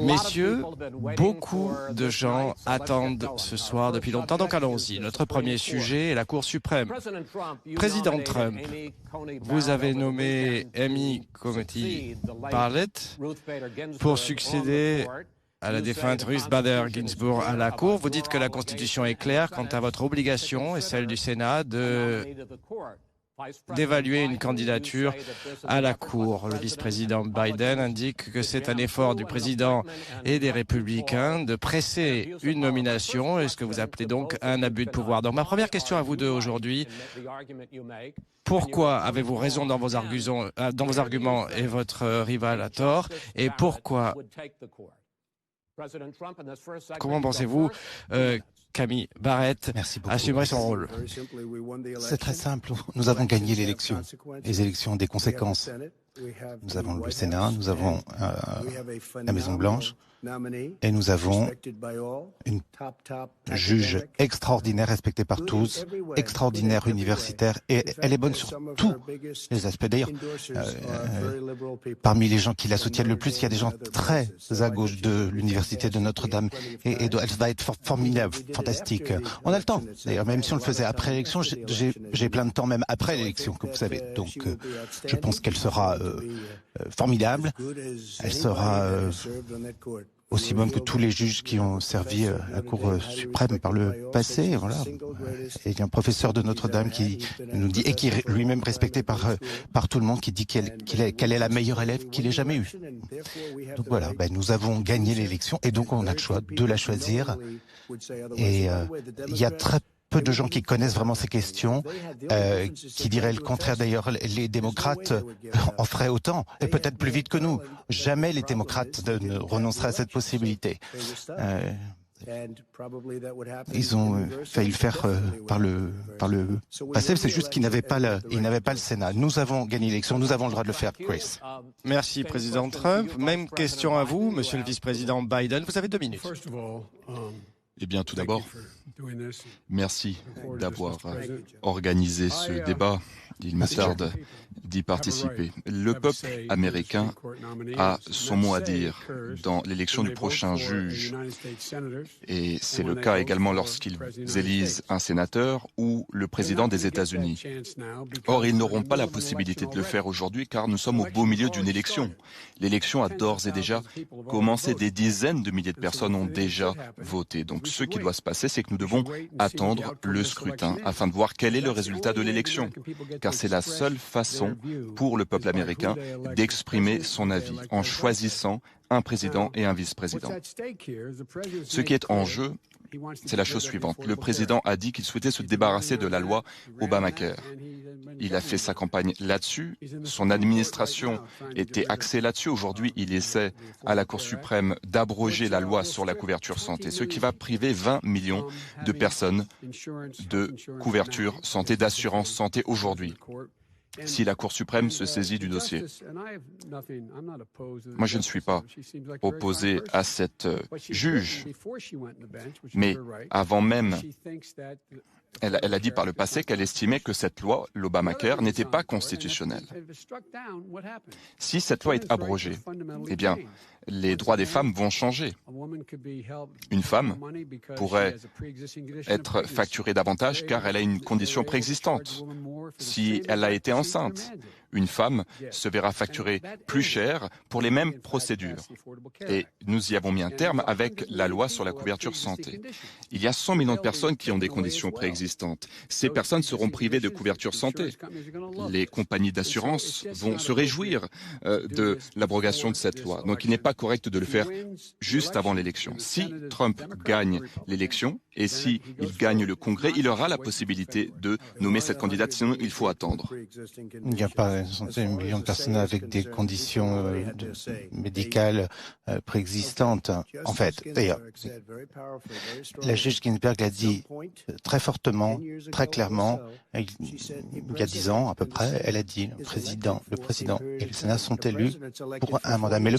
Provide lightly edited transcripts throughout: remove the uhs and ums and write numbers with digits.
Messieurs, beaucoup de gens attendent ce soir depuis longtemps, donc allons-y. Notre premier sujet est la Cour suprême. Président Trump, vous avez nommé Amy Coney Barrett pour succéder à la défunte Ruth Bader Ginsburg à la Cour. Vous dites que la Constitution est claire quant à votre obligation et celle du Sénat d'évaluer une candidature à la Cour. Le vice-président Biden indique que c'est un effort du président et des républicains de presser une nomination, et ce que vous appelez donc un abus de pouvoir. Donc ma première question à vous deux aujourd'hui, pourquoi avez-vous raison dans vos arguments et votre rival a tort, et pourquoi, comment pensez-vous qu'Amy Barrett assumerait son rôle? C'est très simple. Nous avons gagné l'élection. Les élections ont des conséquences. Nous avons le Sénat, nous avons la Maison-Blanche et nous avons une juge extraordinaire, respectée par tous, extraordinaire, universitaire, et elle est bonne sur tous les aspects. D'ailleurs, parmi les gens qui la soutiennent le plus, il y a des gens très à gauche de l'université de Notre-Dame, et elle va être formidable, fantastique. On a le temps. D'ailleurs, même si on le faisait après l'élection, j'ai plein de temps même après l'élection, comme vous savez. Donc, je pense qu'elle sera formidable. Elle sera aussi bonne que tous les juges qui ont servi à la Cour suprême par le passé. Voilà. Et il y a un professeur de Notre-Dame qui nous dit, et qui est lui-même respecté par tout le monde, qui dit qu'elle est la meilleure élève qu'il ait jamais eue. Donc voilà, nous avons gagné l'élection et donc on a le choix de la choisir. Et il y a très peu de gens qui connaissent vraiment ces questions, qui diraient le contraire. D'ailleurs, les démocrates en feraient autant, et peut-être plus vite que nous. Jamais les démocrates ne renonceraient à cette possibilité. Ils ont failli le faire par le passé, c'est juste qu'ils n'avaient pas le Sénat. Nous avons gagné l'élection, nous avons le droit de le faire, Chris. Merci, Président Trump. Même question à vous, Monsieur le vice-président Biden. Vous avez 2 minutes. Eh bien, tout d'abord, merci d'avoir organisé ce débat. Il me tarde d'y participer. Le peuple américain a son mot à dire dans l'élection du prochain juge. Et c'est le cas également lorsqu'ils élisent un sénateur ou le président des États-Unis. Or, ils n'auront pas la possibilité de le faire aujourd'hui car nous sommes au beau milieu d'une élection. L'élection a d'ores et déjà commencé. Des dizaines de milliers de personnes ont déjà voté. Donc, ce qui doit se passer, c'est que nous devons attendre le scrutin afin de voir quel est le résultat de l'élection. Car c'est la seule façon pour le peuple américain d'exprimer son avis en choisissant un président et un vice-président. Ce qui est en jeu, c'est la chose suivante. Le président a dit qu'il souhaitait se débarrasser de la loi Obamacare. Il a fait sa campagne là-dessus. Son administration était axée là-dessus. Aujourd'hui, il essaie à la Cour suprême d'abroger la loi sur la couverture santé, ce qui va priver 20 millions de personnes de couverture santé, d'assurance santé aujourd'hui, si la Cour suprême se saisit du dossier. Moi, je ne suis pas opposé à cette juge, mais avant même, elle a dit par le passé qu'elle estimait que cette loi, l'Obamacare, n'était pas constitutionnelle. Si cette loi est abrogée, eh bien, les droits des femmes vont changer. Une femme pourrait être facturée davantage car elle a une condition préexistante. Si elle a été enceinte, une femme se verra facturée plus cher pour les mêmes procédures. Et nous y avons mis un terme avec la loi sur la couverture santé. Il y a 100 millions de personnes qui ont des conditions préexistantes. Ces personnes seront privées de couverture santé. Les compagnies d'assurance vont se réjouir de l'abrogation de cette loi. Donc il n'est pas correct de le faire juste avant l'élection. Si Trump gagne l'élection et s'il gagne le Congrès, il aura la possibilité de nommer cette candidate, sinon il faut attendre. Il n'y a pas des millions de personnes avec des conditions médicales préexistantes. En fait, d'ailleurs, la juge Ginsburg l'a dit très fortement, très clairement, il y a 10 ans à peu près, elle a dit le président et le Sénat sont élus pour un mandat. Mais le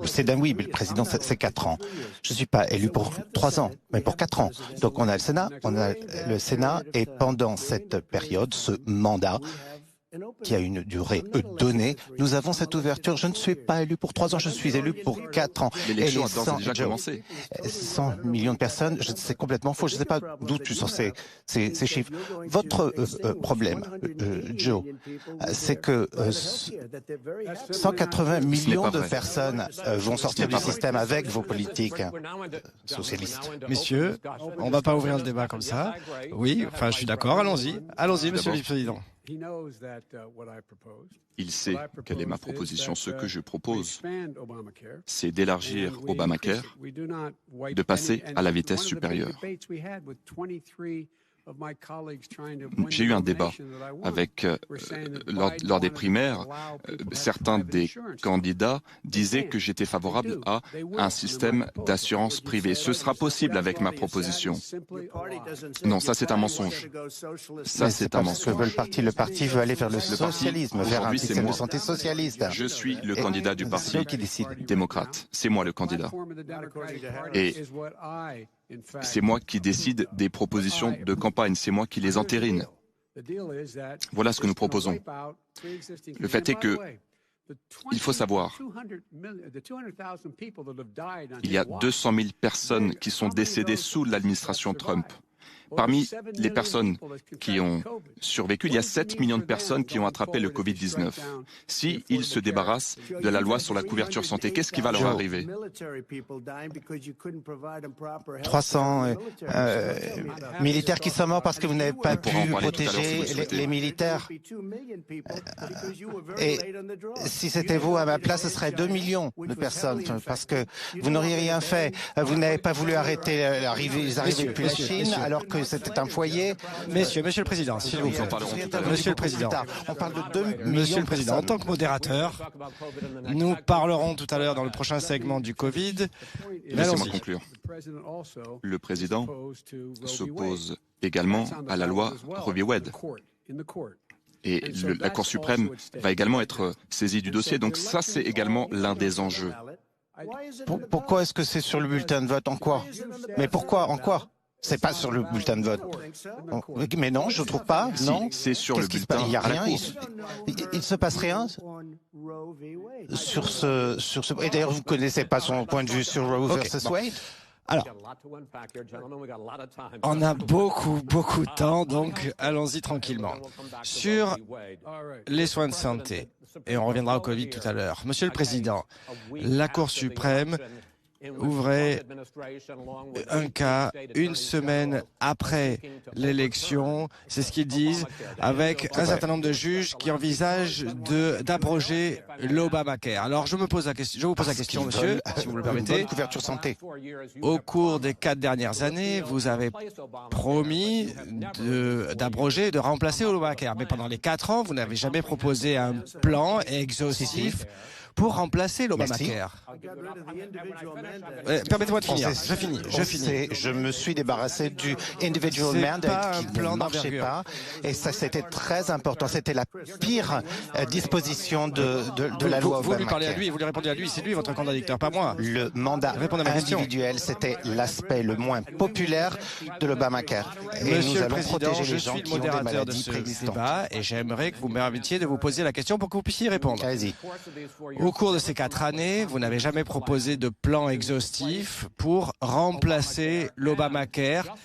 Sénat, oui, mais le président, c'est 4 ans. Je ne suis pas élu pour 3 ans, mais pour 4 ans. Donc on a le Sénat, et pendant cette période, ce mandat, qui a une durée donnée. Nous avons cette ouverture. Je ne suis pas élu pour 3 ans, je suis élu pour 4 ans. L'élection a d'ores et déjà commencé. 100 millions de personnes, c'est complètement faux. Je ne sais pas d'où tu sors ces chiffres. Votre problème, Joe, c'est que 180 millions de personnes vont sortir du système avec vos politiques socialistes. Messieurs, on ne va pas ouvrir le débat comme ça. Oui, enfin, je suis d'accord. Allons-y. Allons-y, Monsieur le Vice-président. Il sait quelle est ma proposition. Ce que je propose, c'est d'élargir Obamacare, de passer à la vitesse supérieure. J'ai eu un débat avec, lors des primaires, certains des candidats disaient que j'étais favorable à un système d'assurance privée. Ce sera possible avec ma proposition. Non, ça c'est un mensonge. Ça c'est un mensonge. Le parti veut aller vers le socialisme, vers un système de santé socialiste. Je suis le candidat du parti démocrate. C'est moi le candidat. Et c'est moi qui décide des propositions de campagne, c'est moi qui les entérine. Voilà ce que nous proposons. Le fait est que, il faut savoir, il y a 200 000 personnes qui sont décédées sous l'administration Trump. Parmi les personnes qui ont survécu, il y a 7 millions de personnes qui ont attrapé le Covid-19. S'ils se débarrassent de la loi sur la couverture santé, qu'est-ce qui va leur arriver? 300 militaires qui sont morts parce que vous n'avez pas pu protéger les militaires. Et si c'était vous à ma place, ce serait 2 millions de personnes parce que vous n'auriez rien fait. Vous n'avez pas voulu arrêter les arrivées depuis la Chine alors que c'était un foyer. Monsieur le Président, s'il vous plaît. Monsieur le Président. On parle de 2 millions. Monsieur le Président, en tant que modérateur, nous parlerons tout à l'heure dans le prochain segment du Covid. Laissez-moi conclure. Le Président s'oppose également à la loi Roe v. Wade. Et la Cour suprême va également être saisie du dossier. Donc ça, c'est également l'un des enjeux. Pourquoi est-ce que c'est sur le bulletin de vote? En quoi? Mais pourquoi? En quoi? C'est pas sur le bulletin de vote. Mais non, je ne trouve pas. Non. C'est sur le bulletin. Il n'y a rien. Il se passe rien sur ce. Et d'ailleurs, vous ne connaissez pas son point de vue sur Roe versus Wade. Alors, on a beaucoup de temps, donc allons-y tranquillement. Sur les soins de santé, et on reviendra au Covid tout à l'heure. Monsieur le Président, la Cour suprême ouvrait un cas une semaine après l'élection, c'est ce qu'ils disent, avec un certain nombre de juges qui envisagent d'abroger l'Obamacare. Alors je vous pose la question, monsieur, si vous le permettez. Couverture santé. Au cours des 4 dernières années, vous avez promis d'abroger, de remplacer l'Obamacare. Mais pendant les 4 ans, vous n'avez jamais proposé un plan exhaustif pour remplacer l'Obamacare. Permettez-moi de finir. Je finis. Je me suis débarrassé du individual mandate qui ne marchait pas. Et ça, c'était très important. C'était la pire disposition de la loi Obamacare. Vous lui parlez à lui, vous lui répondez à lui. C'est lui votre contradicteur, pas moi. Le mandat individuel, c'était l'aspect le moins populaire de l'Obamacare. Monsieur le Président, je suis le modérateur de ce débat et j'aimerais que vous m'invitiez de vous poser la question pour que vous puissiez y répondre. Allez-y. Au cours de ces 4 années, vous n'avez jamais proposé de plan exhaustif pour remplacer l'Obamacare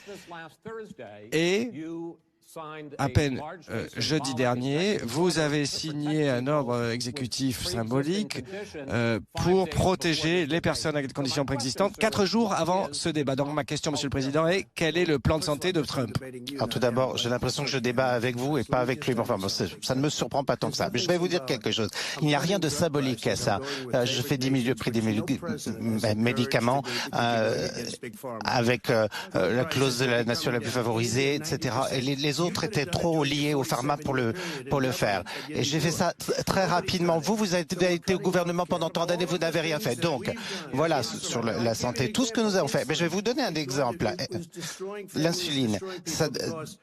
et à peine jeudi dernier, vous avez signé un ordre exécutif symbolique pour protéger les personnes avec des conditions préexistantes 4 jours avant ce débat. Donc ma question, Monsieur le Président, est quel est le plan de santé de Trump? Alors tout d'abord, j'ai l'impression que je débat avec vous et pas avec lui. Enfin, ça ne me surprend pas tant que ça. Mais je vais vous dire quelque chose. Il n'y a rien de symbolique à ça. Je fais diminuer le prix des médicaments avec la clause de la nation la plus favorisée, etc. Et les autres étaient trop liés au pharma pour le faire. Et j'ai fait ça très rapidement. Vous avez été au gouvernement pendant tant d'années, vous n'avez rien fait. Donc, voilà, sur la santé, tout ce que nous avons fait. Mais je vais vous donner un exemple. L'insuline, ça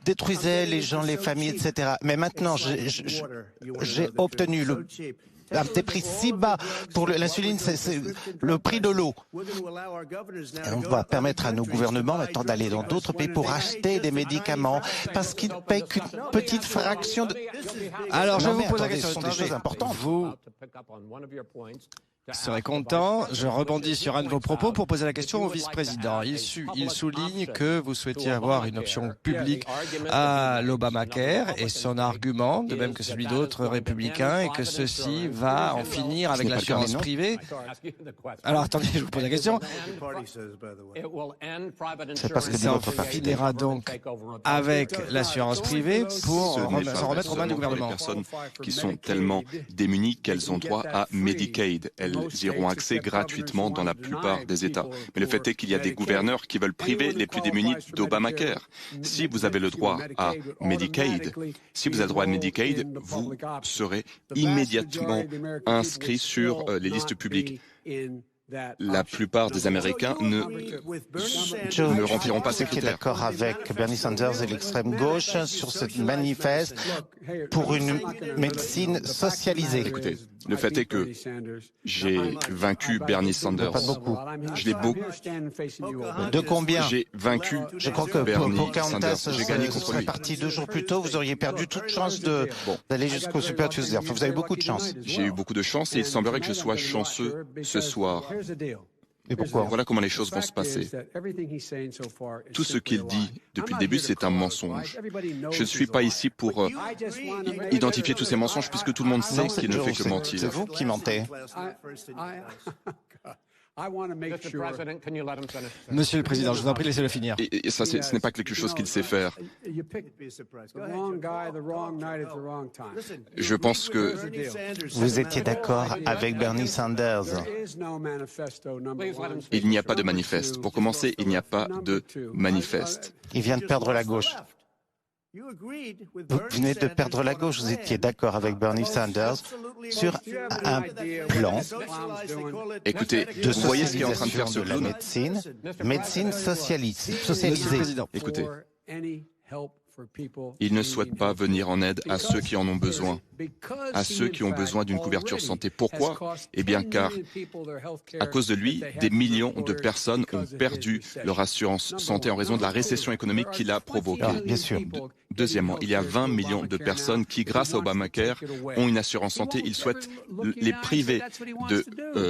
détruisait les gens, les familles, etc. Mais maintenant, j'ai obtenu des prix si bas pour l'insuline, c'est le prix de l'eau. On va permettre à nos gouvernements maintenant d'aller dans d'autres pays pour acheter des médicaments parce qu'ils ne payent qu'une petite fraction de... Alors, je Non, vous mais pose la attendez, question. ce sont des choses importantes. Vous serez content. Je rebondis sur un de vos propos pour poser la question au vice-président. Il souligne que vous souhaitiez avoir une option publique à l'Obamacare et son argument, de même que celui d'autres républicains, et que ceci va en finir avec l'assurance privée. Alors attendez, je vous pose la question. C'est parce que dit Ça en votre parti. finira donc avec l'assurance privée pour Ce n'est s'en pas remettre aux mains du seulement pour les gouvernement. personnes qui sont tellement démunies qu'elles ont droit à Medicaid. Elles y auront accès gratuitement dans la plupart des États. Mais le fait est qu'il y a des gouverneurs qui veulent priver les plus démunis d'Obamacare. Si vous avez le droit à Medicaid, vous serez immédiatement inscrit sur les listes publiques. La plupart des Américains ne rempliront pas ces Qui est critères. d'accord avec Bernie Sanders et l'extrême gauche sur ce manifeste pour une médecine socialisée. Écoutez, le fait est que j'ai vaincu Bernie Sanders. Pas beaucoup. Je l'ai beaucoup. De combien? J'ai vaincu Je crois que Bernie Pocahontas Sanders. J'ai gagné contre serait lui. parti 2 jours plus tôt, vous auriez perdu toute chance d'aller jusqu'au Super Tuesday. Enfin, vous avez beaucoup de chance. J'ai eu beaucoup de chance et il semblerait que je sois chanceux ce soir. Et pourquoi? Voilà comment les choses vont se passer. Tout ce qu'il dit depuis le début, c'est un mensonge. Je ne suis pas ici pour identifier tous ces mensonges puisque tout le monde sait Non, c'est qu'il ne Joe, fait que c'est mentir. vous qui mentez. Monsieur le Président, je vous en prie, laissez-le finir. Et ça, ce n'est pas quelque chose qu'il sait faire. Je pense que Vous étiez d'accord avec Bernie Sanders. il n'y a pas de manifeste. Pour commencer, il n'y a pas de manifeste. Il vient de perdre la gauche. Vous venez de perdre la gauche. Vous étiez d'accord avec Bernie Sanders sur un plan Écoutez, de vous voyez ce qu'est en train de faire ce socialisation de la clown? médecine Monsieur le socialisée. Président, Écoutez, il ne souhaite pas venir en aide à ceux qui en ont besoin, à ceux qui ont besoin d'une couverture santé. Pourquoi? Eh bien car, à cause de lui, des millions de personnes ont perdu leur assurance santé en raison de la récession économique qu'il a provoquée. Ah, bien sûr. Deuxièmement, il y a 20 millions de personnes qui, grâce à Obamacare, ont une assurance santé. Il souhaite les priver de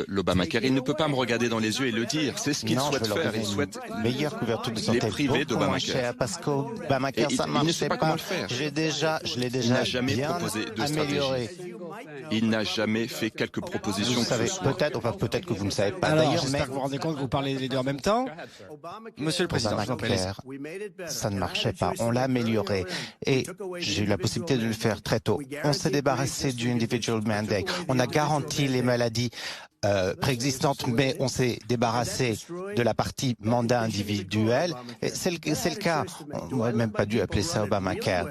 l'Obamacare. Il ne peut pas me regarder dans les yeux et le dire. C'est ce qu'il Non, je souhaite vais leur faire. donner Il souhaite une meilleure couverture de les santé, priver beaucoup moins d'Obamacare. cher, parce qu'Obamacare, Et ça il ne marchait sait pas comment pas. le faire. Je l'ai déjà n'a jamais bien proposé de amélioré. stratégie. Il n'a jamais fait quelques propositions Vous que ce savez, soit. peut-être que vous ne savez pas alors d'ailleurs, mais j'espère que vous vous rendez compte que vous parlez les deux en même temps. Monsieur le Président, je vous en prie, laissez- Obamacare, ça ne marchait pas. On l'a amélioré. Et j'ai eu la possibilité de le faire très tôt. On s'est débarrassé du individual mandate. On a garanti les maladies préexistantes, mais on s'est débarrassé de la partie mandat individuel. Et c'est le cas. On n'aurait même pas dû appeler ça Obamacare.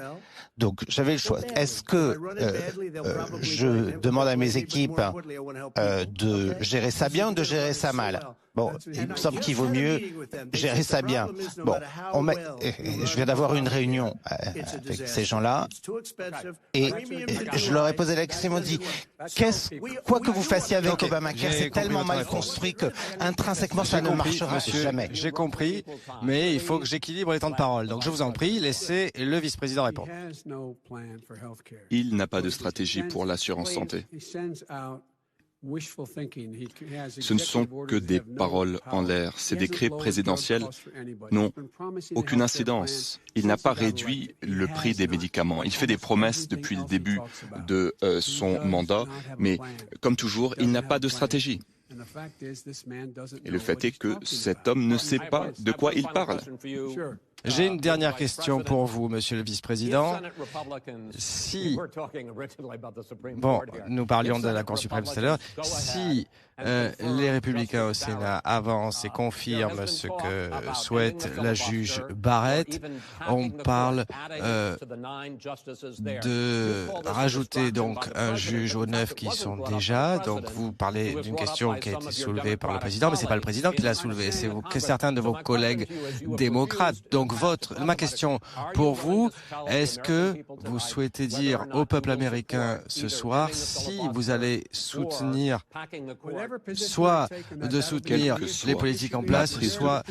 Donc, j'avais le choix. Est-ce que je demande à mes équipes de gérer ça bien ou de gérer ça mal? Bon, il me semble qu'il vaut mieux gérer ça bien. Bon, je viens d'avoir une réunion avec ces gens-là et je leur ai posé la question, ils m'ont dit, quoi que vous fassiez avec Ok, Obamacare, j'ai c'est compris tellement votre mal réponse. construit que intrinsèquement ça ne marchera monsieur, jamais. j'ai compris, mais il faut que j'équilibre les temps de parole. Donc je vous en prie, laissez le vice-président répondre. Il n'a pas de stratégie pour l'assurance santé. Ce ne sont que des paroles en l'air. Ces décrets présidentiels n'ont aucune incidence. Il n'a pas réduit le prix des médicaments. Il fait des promesses depuis le début de son mandat, mais comme toujours, il n'a pas de stratégie. Et le fait est que cet homme ne sait pas de quoi il parle. J'ai une dernière question pour vous, monsieur le vice-président. Si, bon, nous parlions de la Cour suprême tout à l'heure, si Les républicains au Sénat avancent et confirment ce que souhaite la juge Barrett. On parle de rajouter donc un juge aux 9 qui sont déjà. Donc vous parlez d'une question qui a été soulevée par le président, mais c'est pas le président qui l'a soulevée, c'est certains de vos collègues démocrates. Donc ma question pour vous, est-ce que vous souhaitez dire au peuple américain ce soir si vous allez soutenir, soit de soutenir les politiques en place, soit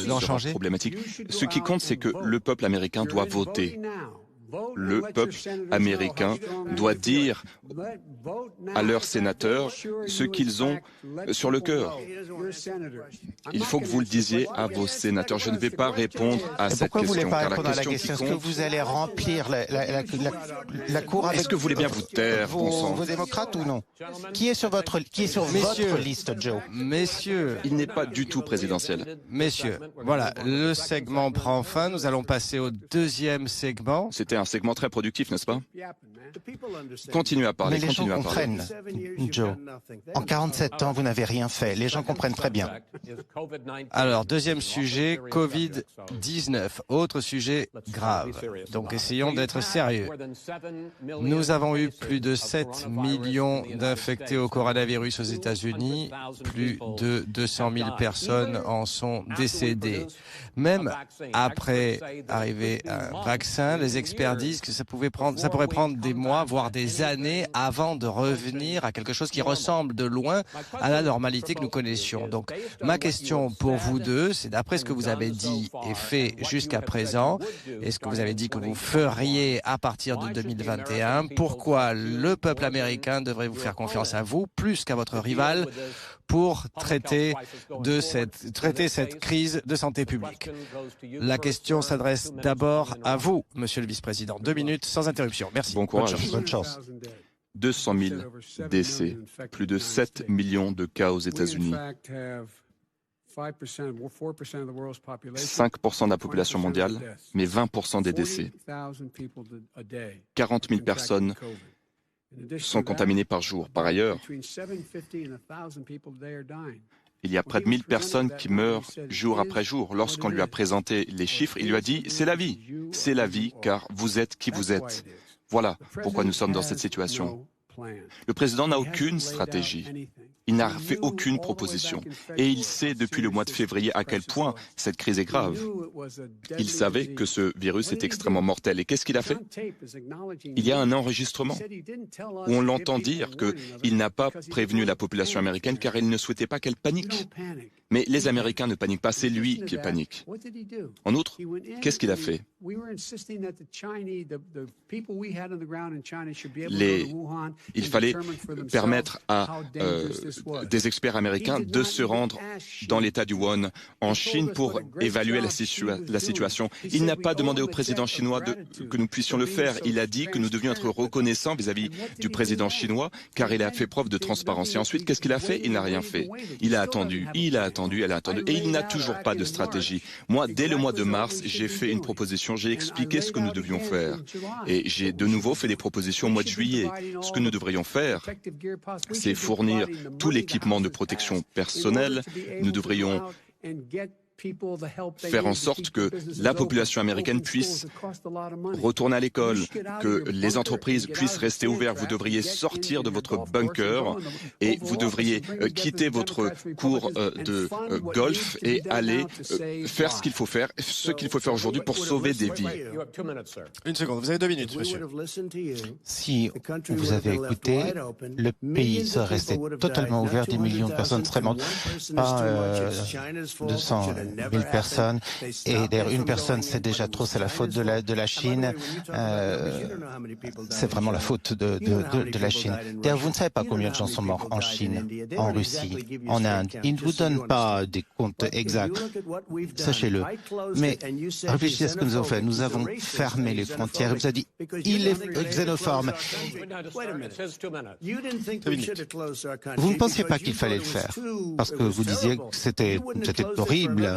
d'en changer? Problématique. Ce qui compte, c'est que le peuple américain doit voter. Le peuple américain doit dire à leurs sénateurs ce qu'ils ont sur le cœur. Il faut que vous le disiez à vos sénateurs. Je ne vais pas répondre à cette question. Pourquoi vous ne voulez pas répondre à la question question? Est-ce que vous allez remplir la cour avec... Est-ce que vous voulez bien vous taire, vos démocrates ou non? Qui est sur votre liste, Joe? Messieurs, il n'est pas du tout présidentiel. Messieurs, voilà, le segment prend fin. Nous allons passer au deuxième segment. C'était un segment très productif, n'est-ce pas? Continuez à parler. Mais les gens comprennent, Joe. En 47 ans, vous n'avez rien fait. Les gens comprennent très bien. Alors, deuxième sujet, Covid-19. Autre sujet grave. Donc, essayons d'être sérieux. Nous avons eu plus de 7 millions d'infectés au coronavirus aux États-Unis. Plus de 200 000 personnes en sont décédées. Même après arriver à un vaccin, les experts disent que ça pourrait prendre des mois, voire des années avant de revenir à quelque chose qui ressemble de loin à la normalité que nous connaissions. Donc, ma question pour vous deux, c'est d'après ce que vous avez dit et fait jusqu'à présent, et ce que vous avez dit que vous feriez à partir de 2021, pourquoi le peuple américain devrait vous faire confiance à vous plus qu'à votre rival pour traiter cette crise de santé publique? La question s'adresse d'abord à vous, Monsieur le Vice-président. 2 minutes sans interruption. Merci. Bon courage. Bonne chance. 200 000 décès, plus de 7 millions de cas aux États-Unis. 5% de la population mondiale, mais 20% des décès. 40 000 personnes sont contaminées par jour. Par ailleurs, il y a près de 1000 personnes qui meurent jour après jour. Lorsqu'on lui a présenté les chiffres, il lui a dit « c'est la vie, car vous êtes qui vous êtes ». Voilà pourquoi nous sommes dans cette situation. Le président n'a aucune stratégie. Il n'a fait aucune proposition. Et il sait depuis le mois de février à quel point cette crise est grave. Il savait que ce virus est extrêmement mortel. Et qu'est-ce qu'il a fait? Il y a un enregistrement où on l'entend dire qu'il n'a pas prévenu la population américaine car il ne souhaitait pas qu'elle panique. Mais les Américains ne paniquent pas, c'est lui qui panique. En outre, qu'est-ce qu'il a fait? Il fallait permettre à des experts américains de se rendre dans l'état du Wuhan en Chine pour évaluer la situation. Il n'a pas demandé au président chinois que nous puissions le faire. Il a dit que nous devions être reconnaissants vis-à-vis du président chinois car il a fait preuve de transparence. Et ensuite, qu'est-ce qu'il a fait? Il n'a rien fait. Il a attendu, et il n'a toujours pas de stratégie. Moi, dès le mois de mars, j'ai fait une proposition, j'ai expliqué ce que nous devions faire. Et j'ai de nouveau fait des propositions au mois de juillet. Ce que nous devrions faire, c'est fournir tout l'équipement de protection personnelle. Nous devrions faire en sorte que la population américaine puisse retourner à l'école, que les entreprises puissent rester ouvertes. Vous devriez sortir de votre bunker et vous devriez quitter votre cours de golf et aller faire ce qu'il faut faire aujourd'hui pour sauver des vies. Une seconde, vous avez 2 minutes, monsieur. Si vous avez écouté, le pays serait resté totalement ouvert, des millions de personnes seraient mortes, pas 200 000 personnes. Et d'ailleurs, une personne, c'est déjà trop, c'est la faute de la Chine. C'est vraiment la faute de la Chine. D'ailleurs, vous ne savez pas combien de gens sont morts en Chine, en Russie, en Inde. Ils ne vous donnent pas des comptes exacts, sachez-le. Mais réfléchissez à ce que nous avons fait. Nous avons fermé les frontières. Il vous a dit, il est xénophobe. Vous ne pensiez pas qu'il fallait le faire, parce que vous disiez que c'était horrible.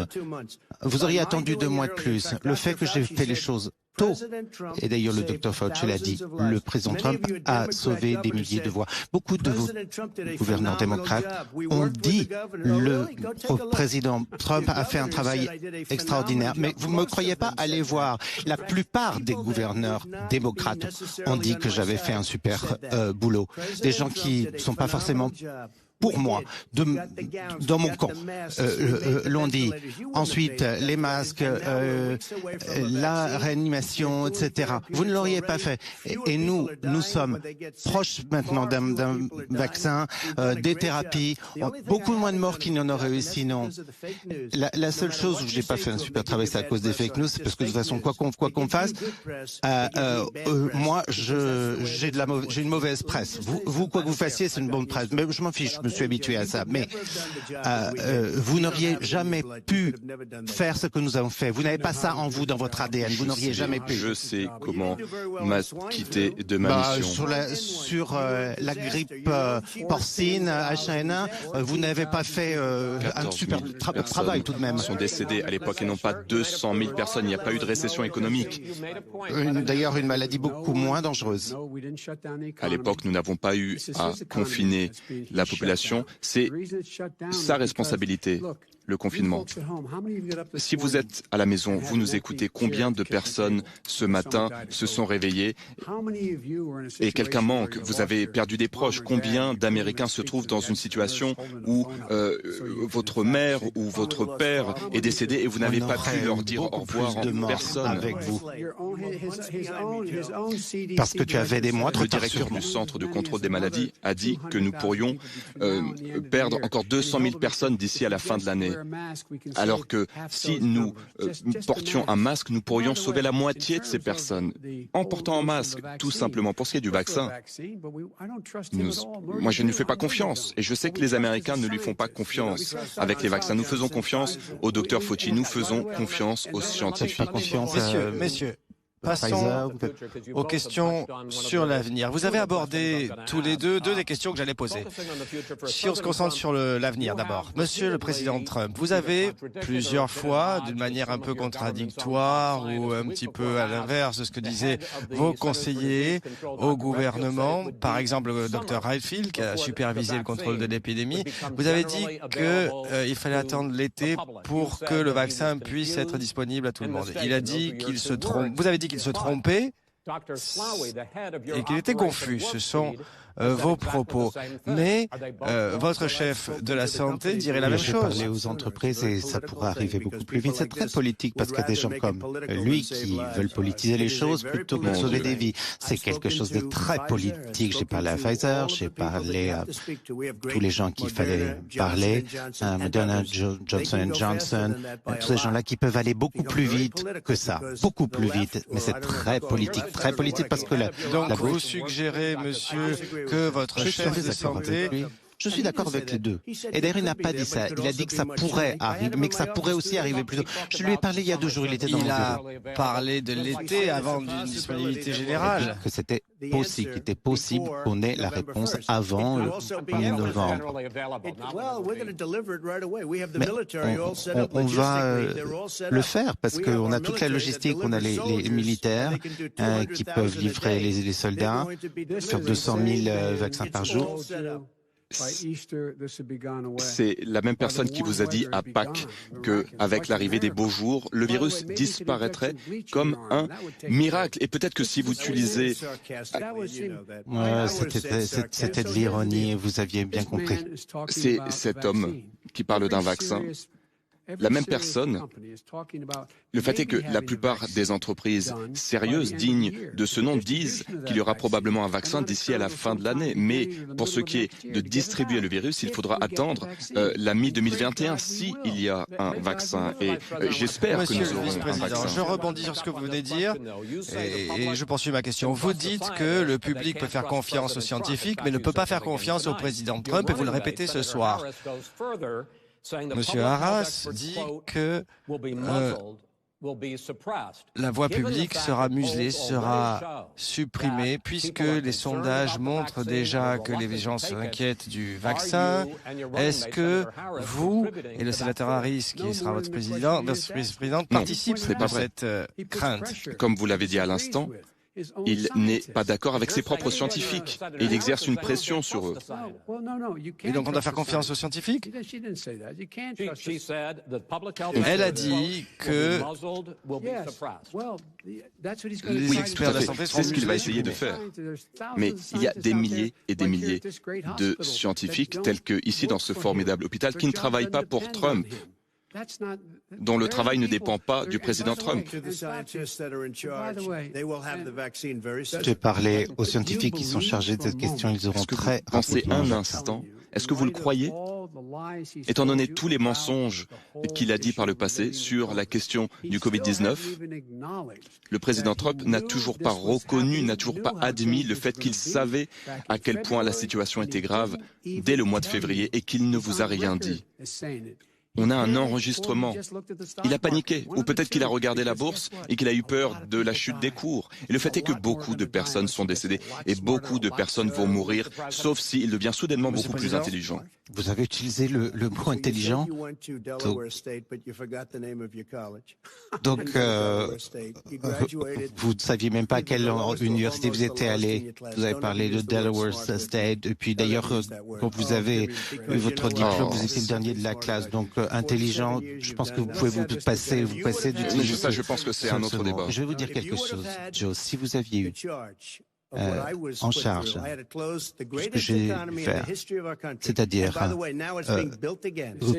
vous auriez attendu 2 mois de plus. Le fait que j'ai fait les choses tôt, et d'ailleurs le Dr Fauci l'a dit, le président Trump a sauvé des milliers de voix. Beaucoup de vos gouverneurs démocrates ont dit le président Trump a fait un travail extraordinaire. Mais vous ne me croyez pas, allez voir. La plupart des gouverneurs démocrates ont dit que j'avais fait un super boulot. Des gens qui ne sont pas forcément pour moi, dans mon camp, l'on dit. Ensuite, les masques, la réanimation, etc. Vous ne l'auriez pas fait. Et nous sommes proches maintenant d'un vaccin, des thérapies, beaucoup moins de morts qu'il n'y en aurait eu sinon. La seule chose où je n'ai pas fait un super travail, c'est à cause des fake news, c'est parce que de toute façon, quoi qu'on fasse, moi, j'ai une mauvaise presse. Vous, quoi que vous fassiez, c'est une bonne presse. Mais je m'en fiche. Je suis habitué à ça, mais vous n'auriez jamais pu faire ce que nous avons fait. Vous n'avez pas ça en vous, dans votre ADN. Vous n'auriez jamais pu. Je sais comment m'acquitter de ma mission. Sur la grippe porcine H1N1, vous n'avez pas fait un super travail tout de même. Sont décédés à l'époque et non pas 200 000 personnes. Il n'y a pas eu de récession économique. D'ailleurs, une maladie beaucoup moins dangereuse. À l'époque, nous n'avons pas eu à confiner la population. C'est sa responsabilité, le confinement. Si vous êtes à la maison, vous nous écoutez, combien de personnes ce matin se sont réveillées et quelqu'un manque, vous avez perdu des proches, combien d'Américains se trouvent dans une situation où votre mère ou votre père est décédé et vous n'avez pas pu leur dire au revoir en personne avec vous. Parce que tu avais des mois trop tard. Le directeur du Centre de contrôle des maladies a dit que nous pourrions perdre encore 200 000 personnes d'ici à la fin de l'année. Alors que si nous portions un masque, nous pourrions sauver la moitié de ces personnes. En portant un masque, tout simplement. Pour ce qui est du vaccin, moi je ne lui fais pas confiance. Et je sais que les Américains ne lui font pas confiance avec les vaccins. Nous faisons confiance au Dr Fauci, nous faisons confiance aux scientifiques. Messieurs. Passons aux questions sur l'avenir. Vous avez abordé tous les deux des questions que j'allais poser. Si on se concentre sur l'avenir d'abord. Monsieur le Président Trump, vous avez plusieurs fois, d'une manière un peu contradictoire ou un petit peu à l'inverse de ce que disaient vos conseillers au gouvernement, par exemple le Dr Redfield qui a supervisé le contrôle de l'épidémie, vous avez dit qu'il fallait attendre l'été pour que le vaccin puisse être disponible à tout le monde. Il a dit qu'il se trompe. Vous avez dit qu'il se trompait et qu'il était confus. Ce sont vos propos. Mais votre chef de la santé dirait la même chose. Parler aux entreprises et ça pourrait arriver beaucoup plus vite. C'est très politique parce qu'il y a des gens comme lui qui veulent politiser les choses plutôt que de sauver des vies. C'est quelque chose de très politique. J'ai parlé à Pfizer, j'ai parlé à tous les gens qu'il fallait parler, à Moderna, Johnson & Johnson, tous ces gens-là qui peuvent aller beaucoup plus vite que ça. Beaucoup plus vite. Mais c'est très politique parce que Donc vous suggérez, monsieur, que votre chef de santé... Je suis d'accord avec les deux. Et d'ailleurs, il n'a pas dit ça. Il a dit que ça pourrait arriver, mais que ça pourrait aussi arriver plus tôt. Je lui ai parlé il y a 2 jours, il était dans mon bureau. Il a parlé de l'été avant d'une disponibilité générale. Que c'était possible, qu'il était possible qu'on ait la réponse avant le 1er novembre. Mais on va le faire parce qu'on a toute la logistique, on a les militaires qui peuvent livrer les soldats, faire 200 000 vaccins par jour. C'est la même personne qui vous a dit à Pâques qu'avec l'arrivée des beaux jours, le virus disparaîtrait comme un miracle. Et peut-être que si vous utilisez... C'était de l'ironie, vous aviez bien compris. C'est cet homme qui parle d'un vaccin. La même personne, le fait est que la plupart des entreprises sérieuses, dignes de ce nom, disent qu'il y aura probablement un vaccin d'ici à la fin de l'année. Mais pour ce qui est de distribuer le virus, il faudra attendre la mi-2021 s'il y a un vaccin. Et j'espère que nous aurons un vaccin. Je rebondis sur ce que vous venez de dire et je poursuis ma question. Vous dites que le public peut faire confiance aux scientifiques, mais ne peut pas faire confiance au président Trump, et vous le répétez ce soir. Monsieur Arras dit que la voix publique sera muselée, sera supprimée, puisque les sondages montrent déjà que les gens s'inquiètent du vaccin. Est-ce que vous et le sénateur Harris, qui sera votre vice-présidente, participent à cette crainte? Comme vous l'avez dit à l'instant, il n'est pas d'accord avec ses propres scientifiques et il exerce une pression sur eux. Et donc on doit faire confiance aux scientifiques? Elle a dit que les experts de la santé seront c'est ce qu'il va essayer de faire. Mais il y a des milliers et des milliers de scientifiques tels que ici dans ce formidable hôpital qui ne travaillent pas pour Trump, dont le travail ne dépend pas du président Trump. J'ai parlé aux scientifiques qui sont chargés de cette question, ils auront très Pensez un instant, est-ce que vous le croyez? Étant donné tous les mensonges qu'il a dit par le passé sur la question du Covid-19, le président Trump n'a toujours pas reconnu, n'a toujours pas admis le fait qu'il savait à quel point la situation était grave dès le mois de février et qu'il ne vous a rien dit. On a un enregistrement. Il a paniqué, ou peut-être qu'il a regardé la bourse et qu'il a eu peur de la chute des cours. Et le fait est que beaucoup de personnes sont décédées et beaucoup de personnes vont mourir, sauf s'il devient soudainement beaucoup plus intelligent. Vous avez utilisé le mot intelligent. Donc vous ne saviez même pas à quelle université vous étiez allé. Vous avez parlé de Delaware State. Et puis d'ailleurs, quand vous avez eu votre diplôme, vous étiez le dernier de la classe. Donc intelligent, je pense que vous pouvez vous passer d'utiliser. Ça, je pense que c'est un autre débat. Je vais vous dire quelque chose, Joe. Si vous aviez eu en charge ce que j'ai fait, c'est-à-dire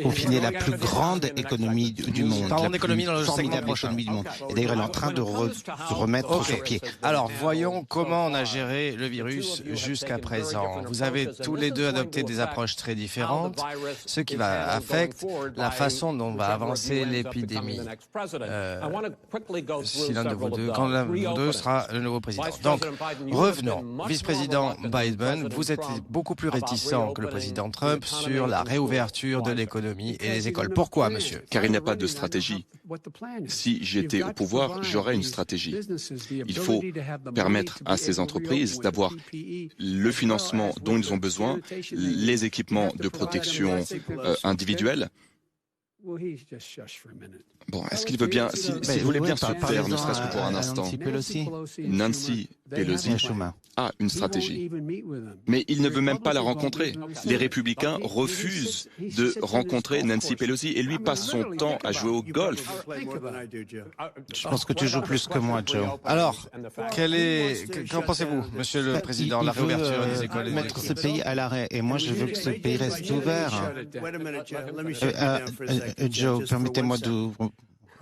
confiner la plus grande économie du monde, Parlons d'économie dans le formidable économie du monde. Et d'ailleurs, elle est en train de se remettre sur pied. Alors, voyons comment on a géré le virus jusqu'à présent. Vous avez tous les deux adopté des approches très différentes, ce qui va affecter la façon dont va avancer l'épidémie. Si l'un de vous deux, quand l'un de vous deux sera le nouveau président. Donc, revenons. Vice-président Biden, vous êtes beaucoup plus réticent que le président Trump sur la réouverture de l'économie et les écoles. Pourquoi, monsieur? Car il n'y a pas de stratégie. Si j'étais au pouvoir, j'aurais une stratégie. Il faut permettre à ces entreprises d'avoir le financement dont ils ont besoin, les équipements de protection individuelle. Bon, est-ce qu'il veut bien, s'il voulait bien se taire, ne serait-ce que pour un instant. Nancy Pelosi a une stratégie. Mais il ne veut même pas la rencontrer. Les républicains refusent de rencontrer Nancy Pelosi et lui passe son temps à jouer au golf. Je pense que tu joues plus que moi, Joe. Alors, qu'en pensez-vous, monsieur le président, la réouverture des écoles? Il veut mettre ce pays à l'arrêt et moi je veux que ce pays reste ouvert. Joe, permettez-moi de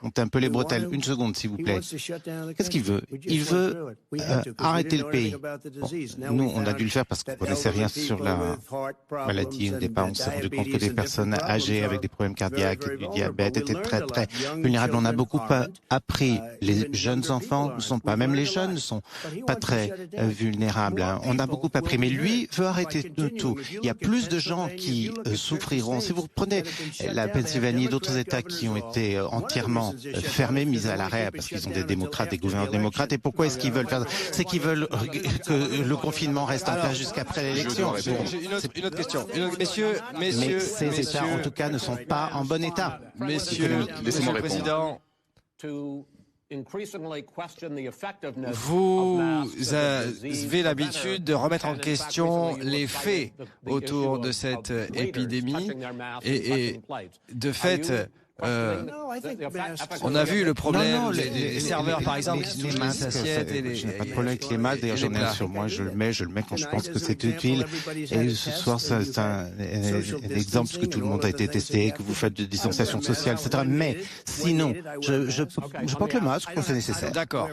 monter un peu les bretelles. Une seconde, s'il vous plaît. Qu'est-ce qu'il veut? Il veut arrêter le pays. Bon, nous, on a dû le faire parce qu'on ne connaissait rien sur la maladie. Au départ, on s'est rendu compte que des personnes âgées avec des problèmes cardiaques, du diabète, étaient très, très vulnérables. On a beaucoup appris. Les jeunes enfants ne sont pas, même les jeunes ne sont pas très vulnérables. On a beaucoup appris. Mais lui veut arrêter de tout. Il y a plus de gens qui souffriront. Si vous prenez la Pennsylvanie et d'autres États qui ont été entièrement fermés, mis à l'arrêt parce qu'ils ont des démocrates, des gouverneurs démocrates. Et pourquoi est-ce qu'ils veulent faire ça? C'est qu'ils veulent que le confinement reste en place jusqu'après l'élection. J'ai une autre question. Messieurs, mais ces États, en tout cas, ne sont pas en bon état. Messieurs, laissez-moi le répondre. Président, vous avez l'habitude de remettre en question les faits autour de cette épidémie et de fait, on a vu le problème des serveurs, par exemple, qui touchent les assiettes et les... Je n'ai pas de problème avec les masques. D'ailleurs, j'en ai sur moi. Je le mets quand je pense que c'est utile. Et ce soir, c'est un exemple parce que tout le monde a été testé, que vous faites de distanciation sociale, etc. Mais sinon, je porte le masque quand c'est nécessaire. D'accord.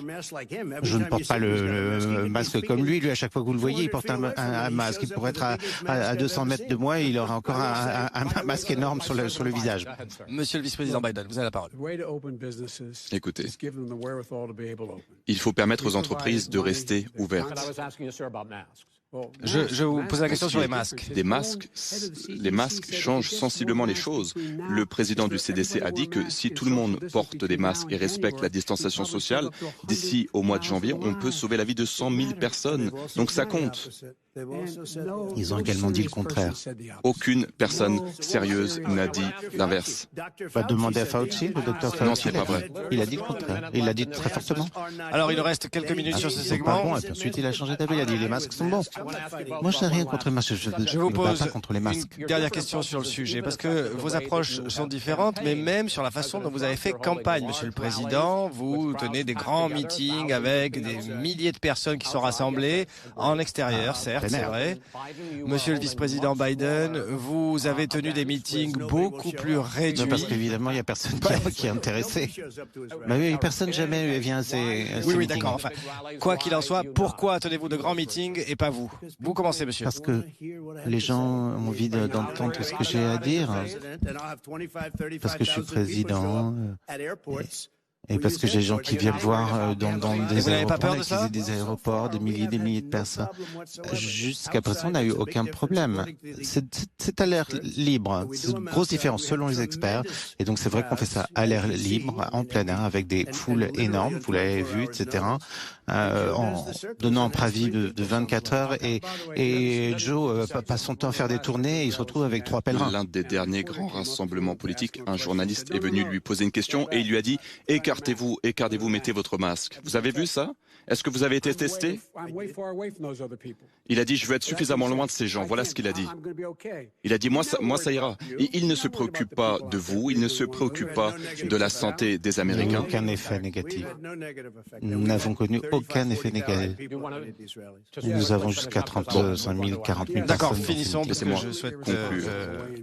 Je ne porte pas le masque comme lui. Lui, à chaque fois que vous le voyez, il porte un masque. Il pourrait être à 200 mètres de moi. Il aura encore un masque énorme sur le visage. Monsieur le vice-président Biden, vous avez la parole. Écoutez, il faut permettre aux entreprises de rester ouvertes. Je vous pose la question sur les masques. Les masques changent sensiblement les choses. Le président du CDC a dit que si tout le monde porte des masques et respecte la distanciation sociale, d'ici au mois de janvier, on peut sauver la vie de 100 000 personnes. Donc ça compte. Ils ont également dit le contraire. Aucune personne sérieuse n'a dit l'inverse. Va demander à Fauci, le docteur Fauci. Non, c'est pas vrai. Il a dit le contraire. Il l'a dit très fortement. Alors, il nous reste quelques minutes sur ce Pas segment. bon, et puis ensuite, il a changé d'avis. Il a dit les masques sont bons. Moi, je n'ai rien contre les masques. Je vous me bats pose pas contre les masques. une dernière question sur le sujet, parce que vos approches sont différentes, mais même sur la façon dont vous avez fait campagne, Monsieur le Président. Vous tenez des grands meetings avec des milliers de personnes qui sont rassemblées en extérieur, certes, c'est vrai. Monsieur le vice-président Biden, vous avez tenu des meetings beaucoup plus réduits. Parce qu'évidemment, il n'y a personne qui est intéressé. Bah oui, personne jamais vient à ces Oui, meetings. d'accord. Enfin, quoi qu'il en soit, pourquoi tenez-vous de grands meetings et pas vous? Vous commencez, monsieur. Parce que les gens ont envie d'entendre ce que j'ai à dire. Parce que je suis président. Et parce que j'ai des gens qui viennent voir dans des vous n'avez pas peur de aéroports, ça? des aéroports, des milliers de personnes. Jusqu'à présent, on n'a eu aucun problème. C'est à l'air libre. C'est une grosse différence selon les experts. Et donc, c'est vrai qu'on fait ça à l'air libre, en plein air, avec des foules énormes, vous l'avez vu, etc., en donnant un préavis de 24 heures. Et Joe passe son temps à faire des tournées et il se retrouve avec 3 pèlerins. L'un des derniers grands rassemblements politiques, un journaliste est venu lui poser une question et il lui a dit « Écartez-vous, mettez votre masque. » Vous avez vu ça? Est-ce que vous avez été testé? Il a dit « Je veux être suffisamment loin de ces gens. » Voilà ce qu'il a dit. Il a dit « Moi, ça ira. » Il ne se préoccupe pas de vous, il ne se préoccupe pas de la santé des Américains. Aucun effet négatif. Nous n'avons connu aucun effet négatif. Nous avons jusqu'à 35 000, 40 000 D'accord, personnes. finissons parce que Laissez-moi je souhaite conclure.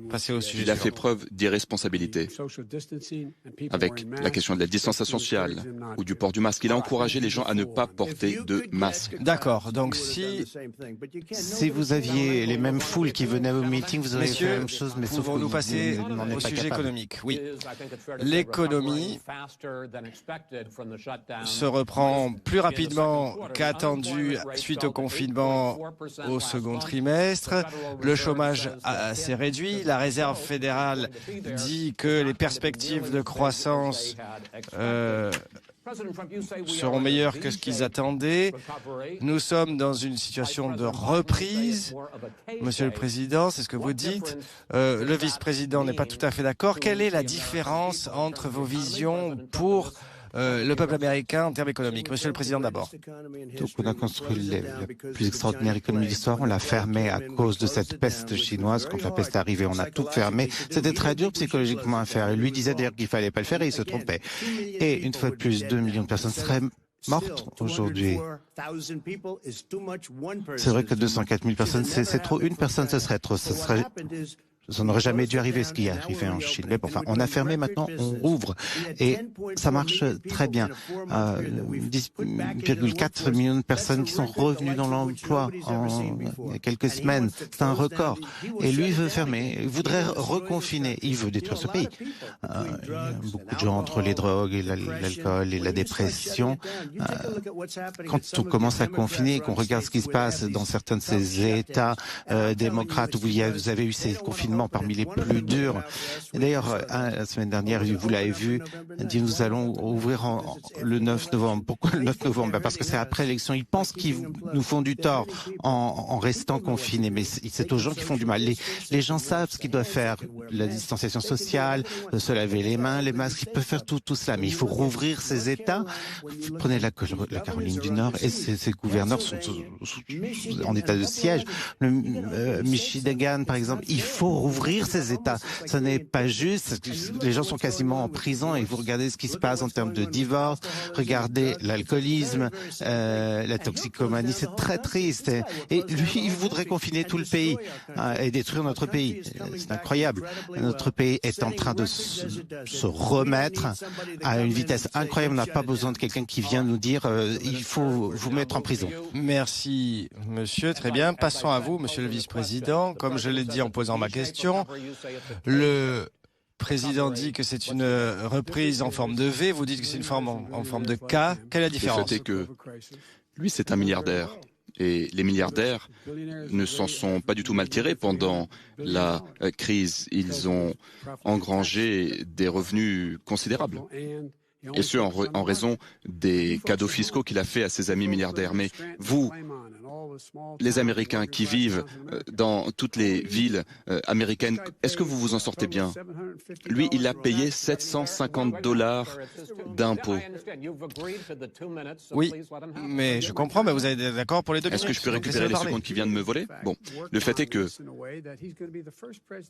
passer au sujet Il a fait suivant. preuve d'irresponsabilité avec la question de la distanciation sociale ou du port du masque. Il a encouragé les gens à ne pas porter de masque. D'accord, donc si vous aviez les mêmes foules qui venaient au meeting, vous auriez fait la Messieurs, même chose, mais sauf que pouvons-nous passer vous n'en êtes au pas sujet capable. économique? Oui. L'économie se reprend plus rapidement qu'attendu suite au confinement au second trimestre. Le chômage s'est réduit. La Réserve fédérale dit que les perspectives de croissance seront meilleures que ce qu'ils attendaient. Nous sommes dans une situation de reprise. Monsieur le Président, c'est ce que vous dites. Le vice-président n'est pas tout à fait d'accord. Quelle est la différence entre vos visions pour le peuple américain en termes économiques? Monsieur le Président d'abord. Donc on a construit la plus extraordinaire économie de l'histoire. On l'a fermée à cause de cette peste chinoise. Quand la peste est arrivée, on a tout fermé. C'était très dur psychologiquement à faire. Il lui disait d'ailleurs qu'il fallait pas le faire et il se trompait. Et une fois de plus, 2 millions de personnes seraient mortes aujourd'hui. C'est vrai que 204 000 personnes, c'est trop. Une personne, ce serait trop. Ça n'aurait jamais dû arriver ce qui est arrivé en Chine. Mais bon, enfin, on a fermé, maintenant on rouvre. Et ça marche très bien. 10,4 millions de personnes qui sont revenues dans l'emploi il y a quelques semaines. C'est un record. Et lui, il veut fermer. Il voudrait reconfiner. Il veut détruire ce pays. Il y a beaucoup de gens entre les drogues et l'alcool et la dépression. Quand on commence à confiner et qu'on regarde ce qui se passe dans certains de ces États démocrates où vous avez eu ces confinements parmi les plus durs. Et d'ailleurs, la semaine dernière, vous l'avez vu, dit nous allons ouvrir le 9 novembre. Pourquoi le 9 novembre? Parce que c'est après l'élection. Ils pensent qu'ils nous font du tort en restant confinés. Mais c'est aux gens qui font du mal. Les gens savent ce qu'ils doivent faire. La distanciation sociale, se laver les mains, les masques, ils peuvent faire tout cela. Mais il faut rouvrir ces États. Prenez la Caroline du Nord et ces gouverneurs sont en état de siège. Le Michigan, par exemple, il faut rouvrir ces États. Ce n'est pas juste. Les gens sont quasiment en prison et vous regardez ce qui se passe en termes de divorce, regardez l'alcoolisme, la toxicomanie, c'est très triste. Et lui, il voudrait confiner tout le pays et détruire notre pays. C'est incroyable. Notre pays est en train de se remettre à une vitesse incroyable. On n'a pas besoin de quelqu'un qui vient nous dire il faut vous mettre en prison. Merci, monsieur. Très bien. Passons à vous, monsieur le vice-président. Comme je l'ai dit en posant ma question, le président dit que c'est une reprise en forme de V. Vous dites que c'est une forme en forme de K. Quelle est la différence? Le fait est que lui, c'est un milliardaire. Et les milliardaires ne s'en sont pas du tout mal tirés pendant la crise. Ils ont engrangé des revenus considérables. Et ce, en raison des cadeaux fiscaux qu'il a fait à ses amis milliardaires. Mais vous, les Américains qui vivent dans toutes les villes américaines, est-ce que vous vous en sortez bien? Lui, il a payé $750 d'impôts. Oui, mais je comprends, mais vous êtes d'accord pour les 2 minutes. Est-ce que je peux récupérer les secondes qui viennent de me voler? Bon, le fait est que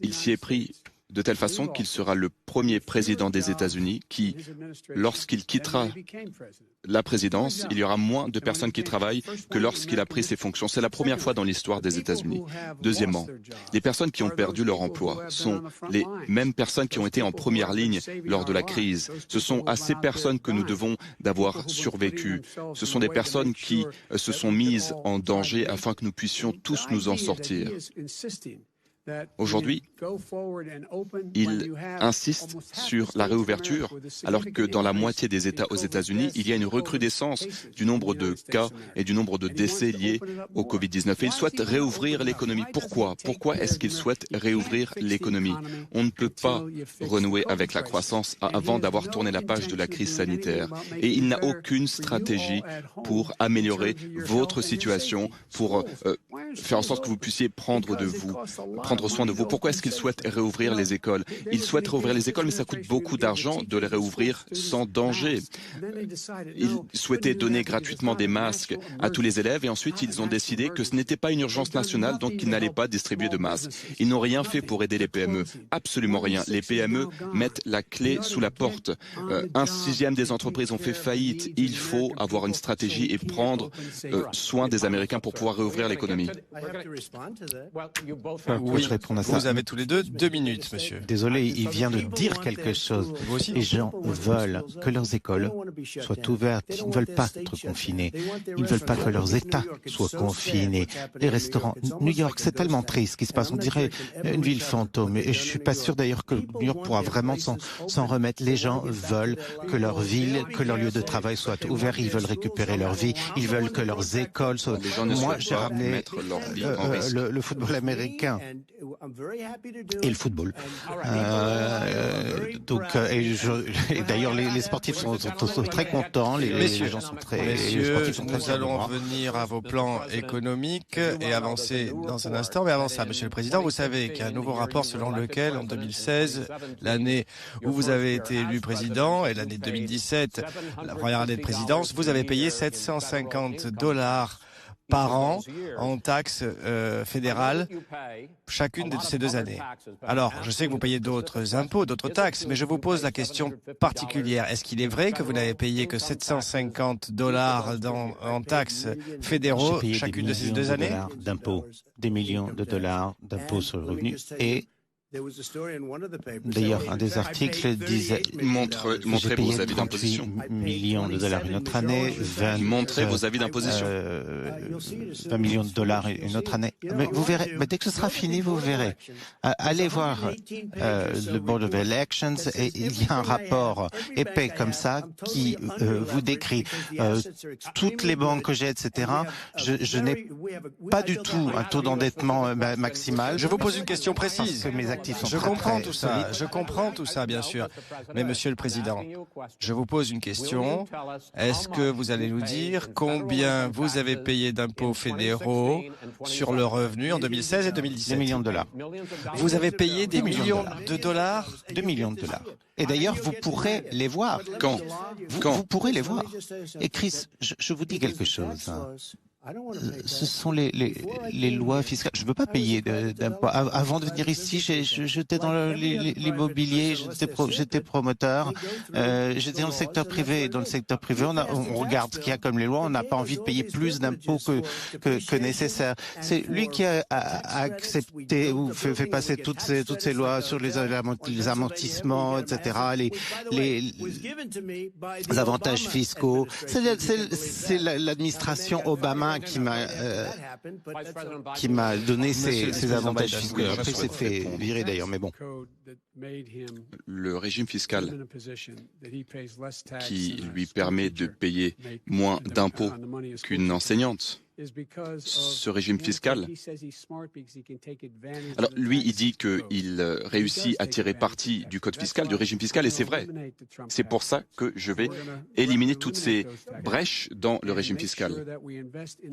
il s'y est pris de telle façon qu'il sera le premier président des États-Unis qui, lorsqu'il quittera la présidence, il y aura moins de personnes qui travaillent que lorsqu'il a pris ses fonctions. C'est la première fois dans l'histoire des États-Unis. Deuxièmement, les personnes qui ont perdu leur emploi sont les mêmes personnes qui ont été en première ligne lors de la crise. Ce sont à ces personnes que nous devons d'avoir survécu. Ce sont des personnes qui se sont mises en danger afin que nous puissions tous nous en sortir. Aujourd'hui, il insiste sur la réouverture, alors que dans la moitié des États aux États-Unis, il y a une recrudescence du nombre de cas et du nombre de décès liés au Covid-19. Et il souhaite réouvrir l'économie. Pourquoi? Pourquoi est-ce qu'il souhaite réouvrir l'économie? On ne peut pas renouer avec la croissance avant d'avoir tourné la page de la crise sanitaire. Et il n'a aucune stratégie pour améliorer votre situation, pour faire en sorte que vous puissiez prendre soin de vous. Pourquoi est-ce qu'il souhaite réouvrir les écoles? Il souhaite réouvrir les écoles, mais ça coûte beaucoup d'argent de les réouvrir sans danger. Il souhaitait donner gratuitement des masques à tous les élèves et ensuite ils ont décidé que ce n'était pas une urgence nationale, donc qu'ils n'allaient pas distribuer de masques. Ils n'ont rien fait pour aider les PME. Absolument rien. Les PME mettent la clé sous la porte. 1/6 des entreprises ont fait faillite. Il faut avoir une stratégie et prendre soin des Américains pour pouvoir réouvrir l'économie. Oui, je réponds à ça. Vous avez tous les 2 minutes, monsieur. Désolé, il vient de dire quelque chose. Les gens veulent que leurs écoles soient ouvertes. Ils ne veulent pas être confinés. Ils ne veulent pas que leurs États soient confinés. Les restaurants. New York, c'est tellement triste ce qui se passe. On dirait une ville fantôme. Et je suis pas sûr d'ailleurs que New York pourra vraiment s'en remettre. Les gens veulent que leur ville, que leur lieu de travail soit ouvert. Ils veulent récupérer leur vie. Ils veulent que leurs écoles soient... Moi, j'ai ramené le football américain et le football. Et d'ailleurs, les sportifs sont très contents. Les gens sont très... Messieurs, sportifs sont très nous allons revenir à vos plans économiques et avancer dans un instant. Mais avant ça, Monsieur le Président, vous savez qu'il y a un nouveau rapport selon lequel, en 2016, l'année où vous avez été élu président, et l'année 2017, la première année de présidence, vous avez payé $750 par an en taxes fédérales chacune de ces 2 années. Alors, je sais que vous payez d'autres impôts, d'autres taxes, mais je vous pose la question particulière. Est-ce qu'il est vrai que vous n'avez payé que $750 en taxes fédéraux chacune de ces 2 années? D'impôts, des millions de dollars d'impôts sur le revenu et... D'ailleurs, un des articles disait montrez vos avis d'imposition. Millions de dollars une autre année, montrez vos avis d'imposition. 20 millions de dollars une autre année. Mais vous verrez, mais dès que ce sera fini, vous verrez. Allez voir le Board of Elections et il y a un rapport épais comme ça qui vous décrit toutes les banques que j'ai, etc. Je n'ai pas du tout un taux d'endettement maximal. Je vous pose une question précise. Je comprends tout ça, bien sûr. Mais Monsieur le Président, je vous pose une question. Est-ce que vous allez nous dire combien vous avez payé d'impôts fédéraux sur le revenu en 2016 et 2017? 2 millions de dollars. Vous avez payé des millions de dollars? 2 millions de dollars. Et d'ailleurs, vous pourrez les voir. Quand? Vous pourrez les voir. Et Chris, je vous dis quelque chose. Ce sont les lois fiscales. Je ne veux pas payer d'impôts. Avant de venir ici, j'étais dans l'immobilier, j'étais promoteur, j'étais dans le secteur privé. Dans le secteur privé, on regarde ce qu'il y a comme les lois. On n'a pas envie de payer plus d'impôts que nécessaire. C'est lui qui a accepté ou fait passer toutes ces lois sur les amortissements, etc. Les avantages fiscaux. C'est l'administration Obama qui m'a donné ces avantages fiscaux. Après, il s'est fait virer d'ailleurs, mais bon. Le régime fiscal qui lui permet de payer moins d'impôts qu'une enseignante ce régime fiscal. Alors lui, il dit qu'il réussit à tirer parti du code fiscal, du régime fiscal, et c'est vrai. C'est pour ça que je vais éliminer toutes ces brèches dans le régime fiscal.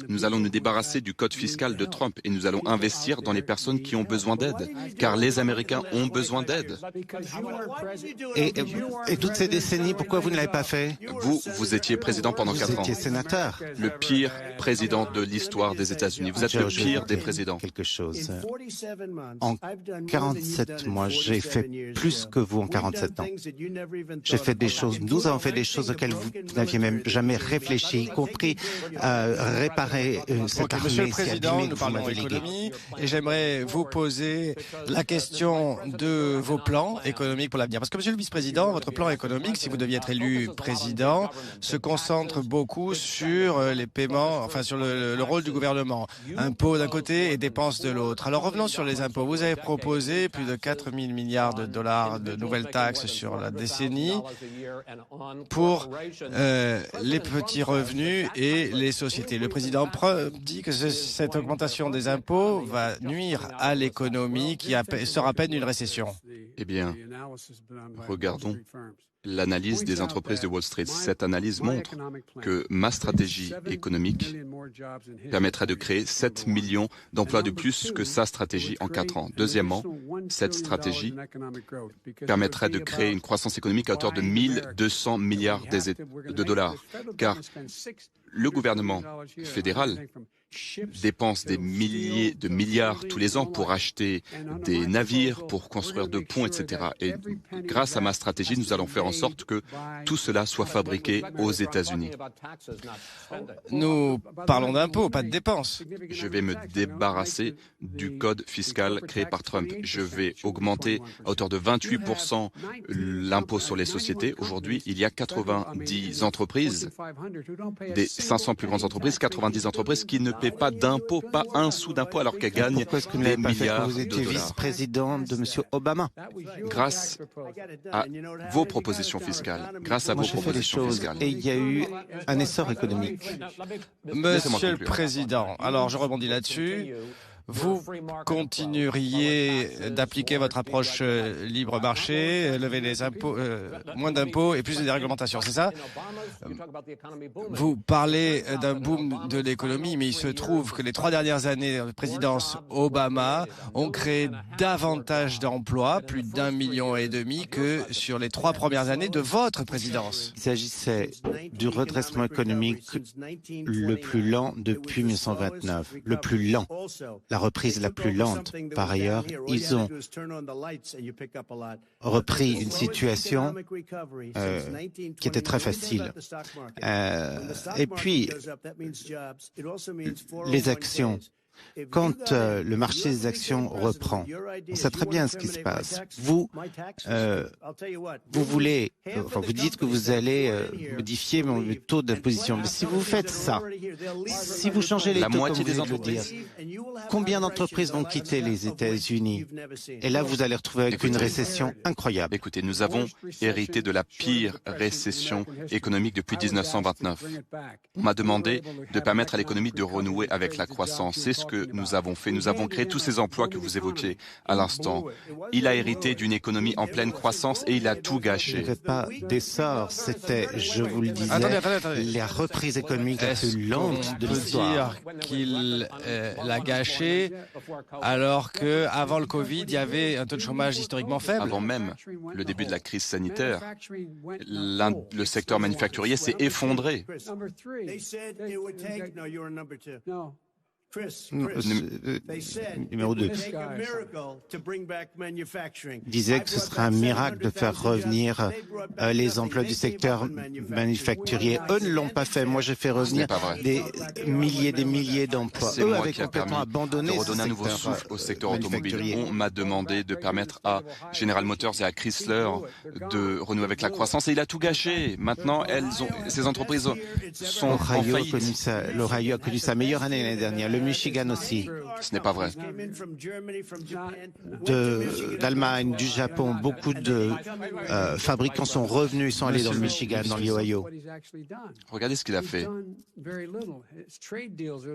Nous allons nous débarrasser du code fiscal de Trump et nous allons investir dans les personnes qui ont besoin d'aide, car les Américains ont besoin d'aide. Et toutes ces décennies, pourquoi vous ne l'avez pas fait? Vous étiez président pendant 4 ans. Vous étiez sénateur. Le pire président de l'histoire des États-Unis. Vous êtes le pire des présidents. Quelque chose. En 47 mois, j'ai fait plus que vous en 47 ans. J'ai fait des choses, nous avons fait des choses auxquelles vous n'aviez même jamais réfléchi, y compris réparer cette armée. Monsieur le Président, nous parlons économie et j'aimerais vous poser la question de vos plans économiques pour l'avenir. Parce que Monsieur le Vice-président, votre plan économique, si vous deviez être élu président, se concentre beaucoup sur les paiements, enfin sur le rôle du gouvernement. Impôts d'un côté et dépenses de l'autre. Alors revenons sur les impôts. Vous avez proposé plus de 4 000 milliards de dollars de nouvelles taxes sur la décennie pour les petits revenus et les sociétés. Le président dit que cette augmentation des impôts va nuire à l'économie qui sort à peine d'une récession. Eh bien, regardons l'analyse des entreprises de Wall Street. Cette analyse montre que ma stratégie économique permettrait de créer 7 millions d'emplois de plus que sa stratégie en 4 ans. Deuxièmement, cette stratégie permettrait de créer une croissance économique à hauteur de 1 200 milliards de dollars, car le gouvernement fédéral dépense des milliers de milliards tous les ans pour acheter des navires, pour construire de ponts, etc. Et grâce à ma stratégie, nous allons faire en sorte que tout cela soit fabriqué aux États-Unis. Nous parlons d'impôts, pas de dépenses. Je vais me débarrasser du code fiscal créé par Trump. Je vais augmenter à hauteur de 28% l'impôt sur les sociétés. Aujourd'hui, il y a 90 entreprises, des 500 plus grandes entreprises, 90 entreprises qui ne paient pas d'impôts, pas un sou d'impôt, alors qu'elles gagnent des milliards de dollars. Vous étiez vice-président de M. Obama. Grâce à vos propositions fiscales. Grâce à vos propositions fiscales. Et il y a eu un essor économique. Monsieur le Président, alors je rebondis là-dessus. Vous continueriez d'appliquer votre approche libre marché, lever les impôts, moins d'impôts et plus de déréglementation, c'est ça? Vous parlez d'un boom de l'économie, mais il se trouve que les 3 dernières années de présidence Obama ont créé davantage d'emplois, plus d'1,5 million, que sur les 3 premières années de votre présidence. Il s'agissait du redressement économique le plus lent depuis 1929, le plus lent. La reprise la plus lente. Par ailleurs, ils ont repris une situation qui était très facile. Et puis, les actions. Quand le marché des actions reprend, on sait très bien ce qui se passe. Vous voulez, enfin, vous dites que vous allez modifier le taux d'imposition. Mais si vous faites ça, si vous changez les taux, moitié comme des vous venez de le dire, combien d'entreprises vont quitter les États-Unis? Et là, vous allez retrouver avec une récession incroyable. Écoutez, nous avons hérité de la pire récession économique depuis 1929. On m'a demandé de permettre à l'économie de renouer avec la croissance. C'est ce que nous avons fait. Nous avons créé tous ces emplois que vous évoquiez à l'instant. Il a hérité d'une économie en pleine croissance et il a tout gâché. Ce n'était pas d'essor, c'était, je vous le disais, la reprise économique la plus lente de l'histoire. Dire qu'il l'a gâché alors qu'avant le Covid, il y avait un taux de chômage historiquement faible. Avant même le début de la crise sanitaire, le secteur manufacturier s'est effondré. Numéro 2 disait que ce serait un miracle de faire revenir les emplois du secteur manufacturier. Eux ne l'ont pas fait. Moi, j'ai fait revenir des milliers d'emplois. C'est Eux moi avaient qui a permis complètement abandonné de redonner un nouveau souffle au secteur automobile. On m'a demandé de permettre à General Motors et à Chrysler de renouer avec la croissance et il a tout gâché. Maintenant, ces entreprises sont en faillite. L'Ohio a connu sa meilleure année l'année dernière. Le Michigan aussi. Ce n'est pas vrai. D'Allemagne, du Japon, beaucoup de fabricants sont revenus, ils sont allés dans le Michigan, dans l'Ohio. Regardez ce qu'il a fait.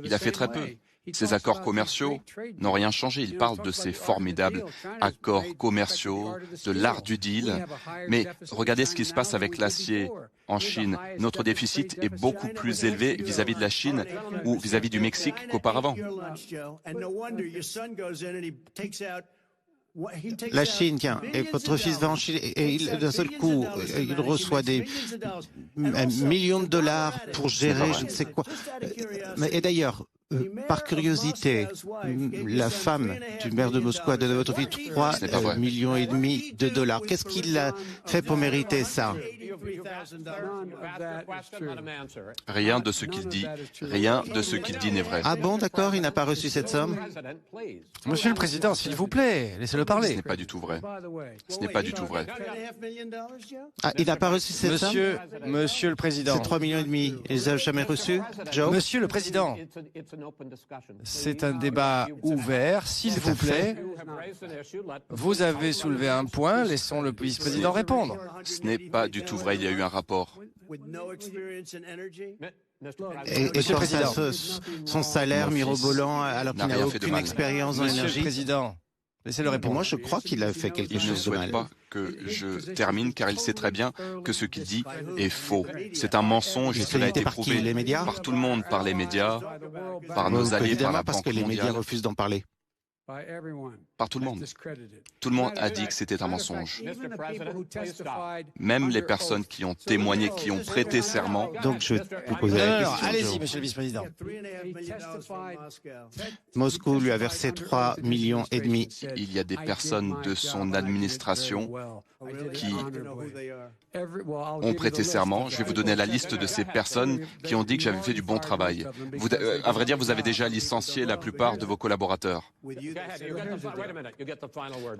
Il a fait très peu. Ces accords commerciaux n'ont rien changé. Il parle de ces formidables accords commerciaux, de l'art du deal. Mais regardez ce qui se passe avec l'acier en Chine. Notre déficit est beaucoup plus élevé vis-à-vis de la Chine ou vis-à-vis du Mexique qu'auparavant. La Chine, tiens, et votre fils va en Chine, et d'un seul coup, il reçoit des millions de dollars pour gérer je ne sais quoi. Et d'ailleurs, par curiosité, la femme du maire de Moscou a donné à votre fils 3,5 millions de dollars. Qu'est-ce qu'il a fait pour mériter ça? Rien de ce qu'il dit n'est vrai. Ah bon, d'accord, il n'a pas reçu cette somme? Monsieur le Président, s'il vous plaît, laissez-le parler. Ce n'est pas du tout vrai. Ce n'est pas du tout vrai. Ah, il n'a pas reçu cette somme? Monsieur le Président. C'est 3,5 millions. Il les a jamais reçus, Joe? Monsieur le Président, c'est un débat ouvert, s'il vous plaît. Vous avez soulevé un point, laissons le vice-président répondre. Ce n'est pas du tout vrai, il y a eu un rapport. Et Monsieur le Président, son salaire mirobolant alors qu'il n'a aucune expérience dans Monsieur le l'énergie. Président, laissez-le répondre. Moi, je crois qu'il a fait quelque Il ne chose de souhaite mal. pas que je termine car il sait très bien que ce qu'il dit est faux. C'est un mensonge et cela a été par qui? prouvé Les médias? par tout le monde, par les médias, par nos alliés, par Évidemment, la parce Banque que les médias mondiale, refusent d'en parler. par tout le monde. Tout le monde a dit que c'était un mensonge. Même les personnes qui ont témoigné, qui ont prêté serment. Donc, je vais vous poser la Non, question. allez-y, Joe. monsieur le vice-président. Moscou lui a versé 3,5 millions. Il y a des personnes de son administration qui ont prêté serment. Je vais vous donner la liste de ces personnes qui ont dit que j'avais fait du bon travail. À vrai dire, vous avez déjà licencié la plupart de vos collaborateurs.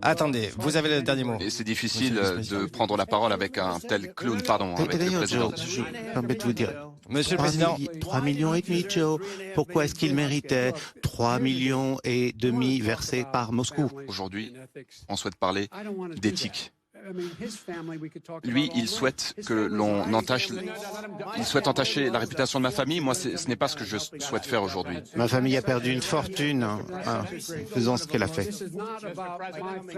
Attendez, vous avez le dernier mot. Et c'est difficile de prendre la parole avec un tel clown, pardon, Et avec le d'ailleurs, président. Joe, je me permets de vous dire, Monsieur le Président, 3,5 millions, Joe. Pourquoi est-ce qu'il méritait 3,5 millions versés par Moscou? Aujourd'hui, on souhaite parler d'éthique. Lui, il souhaite que l'on entache, il souhaite entacher la réputation de ma famille. Moi, ce n'est pas ce que je souhaite faire aujourd'hui. Ma famille a perdu une fortune en faisant ce qu'elle a fait.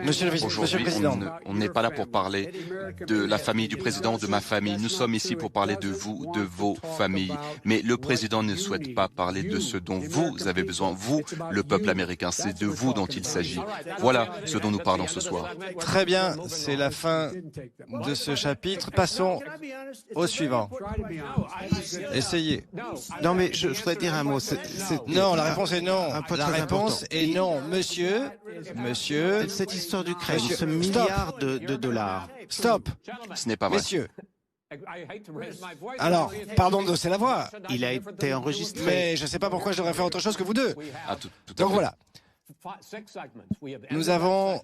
Monsieur le Aujourd'hui, Président, on n'est pas là pour parler de la famille du président ou de ma famille. Nous sommes ici pour parler de vous, de vos familles. Mais le président ne souhaite pas parler de ce dont vous avez besoin. Vous, le peuple américain, c'est de vous dont il s'agit. Voilà ce dont nous parlons ce soir. très bien, c'est la fin de ce chapitre. Passons au suivant. Essayez. Non, mais je voudrais dire un mot. Non, la réponse est non. Un point La très réponse important. est non. Monsieur, Cette histoire d'Ukraine, Monsieur, ce milliard de dollars. stop. Ce n'est pas vrai. Messieurs. Alors, pardon de hausser la voix, Il a été enregistré. mais je ne sais pas pourquoi je devrais faire autre chose que vous deux. Ah, tout à Donc fait. voilà. Nous avons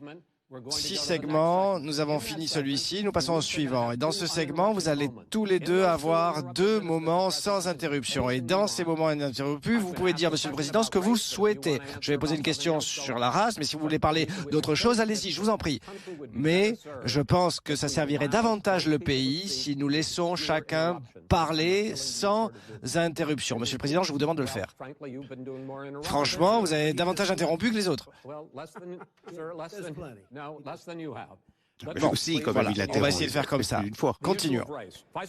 6 segments, nous avons fini celui-ci, nous passons au suivant. Et dans ce segment, vous allez tous les deux avoir 2 moments sans interruption. Et dans ces moments ininterrompus, vous pouvez dire, Monsieur le Président, ce que vous souhaitez. Je vais poser une question sur la race, mais si vous voulez parler d'autre chose, allez-y, je vous en prie. Mais je pense que ça servirait davantage le pays si nous laissons chacun parler sans interruption. Monsieur le Président, je vous demande de le faire. Franchement, vous avez davantage interrompu que les autres. Bon, aussi, quand même, voilà, il a on va essayer de faire comme ça. Une fois. Continuons.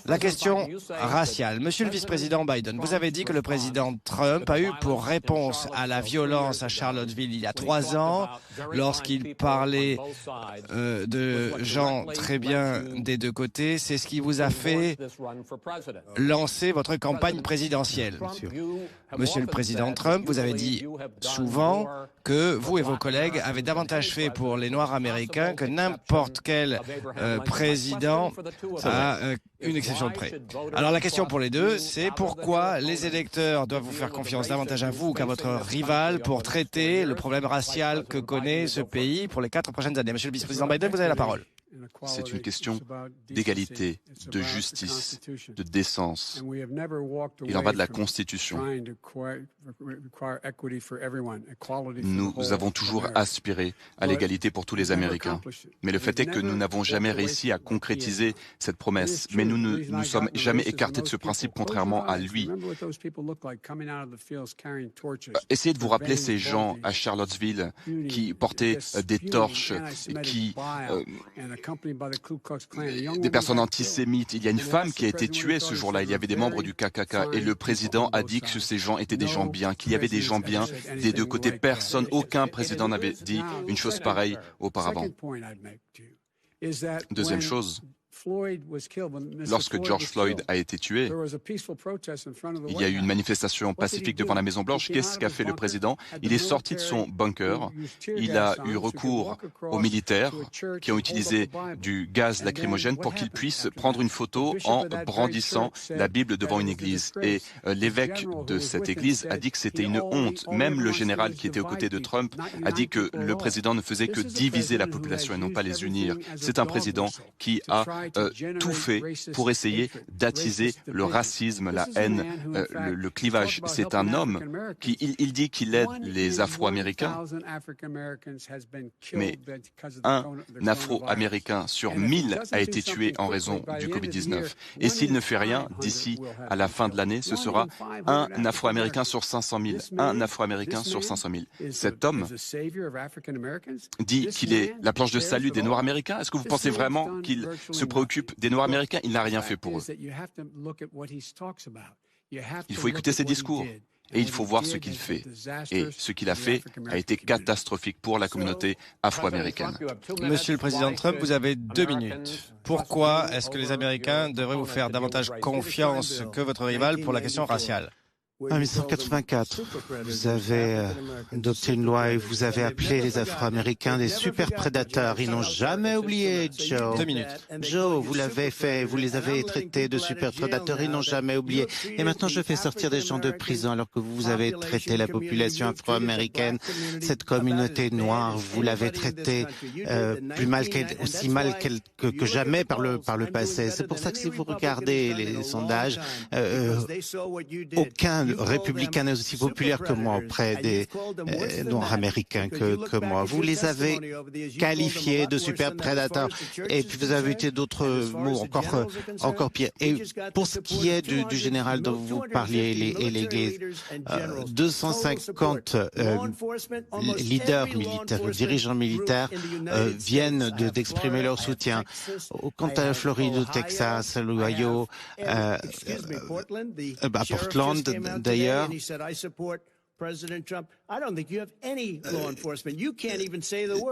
La question raciale. Monsieur le vice-président Biden, vous avez dit que le président Trump a eu pour réponse à la violence à Charlottesville il y a 3 ans, lorsqu'il parlait de gens très bien des deux côtés, c'est ce qui vous a fait lancer votre campagne présidentielle. Monsieur le président Trump, vous avez dit souvent que vous et vos collègues avez davantage fait pour les Noirs américains que n'importe quel président à une exception de près. Alors la question pour les deux, c'est pourquoi les électeurs doivent vous faire confiance davantage à vous qu'à votre rival pour traiter le problème racial que connaît ce pays pour les 4 prochaines années. Monsieur le vice-président Biden, vous avez la parole. C'est une question d'égalité, de justice, de décence. Il en va de la Constitution. Nous avons toujours aspiré à l'égalité pour tous les Américains. Mais le fait est que nous n'avons jamais réussi à concrétiser cette promesse. Mais nous ne nous sommes jamais écartés de ce principe, contrairement à lui. Essayez de vous rappeler ces gens à Charlottesville qui portaient des torches, des personnes antisémites. Il y a une femme qui a été tuée ce jour-là. Il y avait des membres du KKK et le président a dit que ces gens étaient des gens bien, qu'il y avait des gens bien des deux côtés. Personne, aucun président n'avait dit une chose pareille auparavant. Deuxième chose, lorsque George Floyd a été tué, il y a eu une manifestation pacifique devant la Maison-Blanche. Qu'est-ce qu'a fait le président? Il est sorti de son bunker. Il a eu recours aux militaires qui ont utilisé du gaz lacrymogène pour qu'ils puissent prendre une photo en brandissant la Bible devant une église. Et l'évêque de cette église a dit que c'était une honte. Même le général qui était aux côtés de Trump a dit que le président ne faisait que diviser la population et non pas les unir. C'est un président qui a tout fait pour essayer d'attiser le racisme, la haine, le clivage. C'est un homme qui il dit qu'il aide les Afro-Américains, mais un Afro-Américain sur 1000 a été tué en raison du Covid-19. Et s'il ne fait rien, d'ici à la fin de l'année, ce sera un Afro-Américain sur 500 000. Un Afro-Américain sur 500 000. Cet homme dit qu'il est la planche de salut des Noirs américains. Est-ce que vous pensez vraiment qu'il se préoccupe des Noirs américains? Il n'a rien fait pour eux. Il faut écouter ses discours et il faut voir ce qu'il fait. Et ce qu'il a fait a été catastrophique pour la communauté afro-américaine. Monsieur le Président Trump, vous avez 2 minutes. Pourquoi est-ce que les Américains devraient vous faire davantage confiance que votre rival pour la question raciale? En 1984, vous avez adopté une loi et vous avez appelé les Afro-Américains des super prédateurs. Ils n'ont jamais oublié, Joe. 2 minutes. Joe, vous l'avez fait, vous les avez traités de super prédateurs, ils n'ont jamais oublié. Et maintenant, je fais sortir des gens de prison alors que vous avez traité la population afro-américaine, cette communauté noire, vous l'avez traitée plus mal aussi mal que jamais par le passé. C'est pour ça que si vous regardez les sondages, aucun républicain n'est aussi populaire que moi auprès des Noirs américains que moi. Vous les avez qualifiés de super prédateurs et puis vous avez utilisé d'autres mots encore pires. Et pour ce qui est du général dont vous parliez et l'Église, 250 leaders militaires, dirigeants militaires viennent d'exprimer leur soutien. Quant à la Floride, au Texas, à l'Ohio, à Portland, d'ailleurs,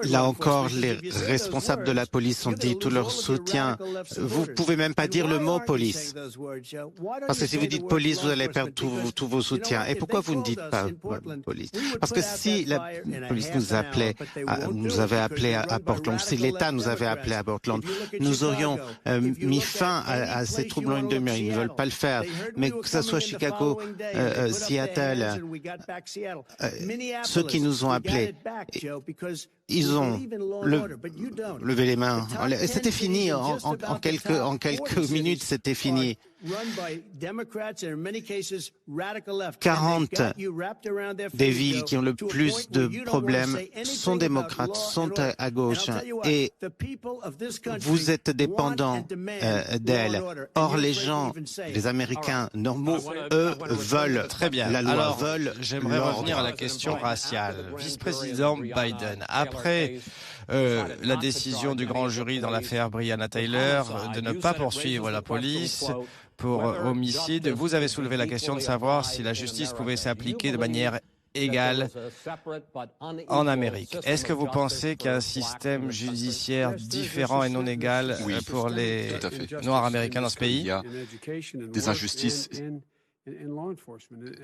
là encore, les responsables de la police ont dit tout leur soutien. Vous pouvez même pas dire le mot police. Parce que si vous dites police, vous allez perdre tous vos soutiens. Et pourquoi vous ne dites pas police? Parce que si la police nous avait appelé à Portland, si l'État nous avait appelé à Portland, nous aurions mis fin à ces troubles en une demi-heure. Ils ne veulent pas le faire. Mais que ce soit Chicago, Seattle, ceux qui nous ont appelés, ils ont levé les mains. C'était fini. En quelques minutes, c'était fini. 40 des villes qui ont le plus de problèmes sont démocrates, sont à gauche, et vous êtes dépendants d'elles. Or, les gens, les Américains normaux, eux, veulent très bien. La loi. Alors, j'aimerais revenir à la question raciale. Vice-président Biden, après la décision du grand jury dans l'affaire Breonna Taylor de ne pas poursuivre la police pour homicide, vous avez soulevé la question de savoir si la justice pouvait s'appliquer de manière égale en Amérique. Est-ce que vous pensez qu'il y a un système judiciaire différent et non égal pour les Noirs américains dans ce pays? Il y a des injustices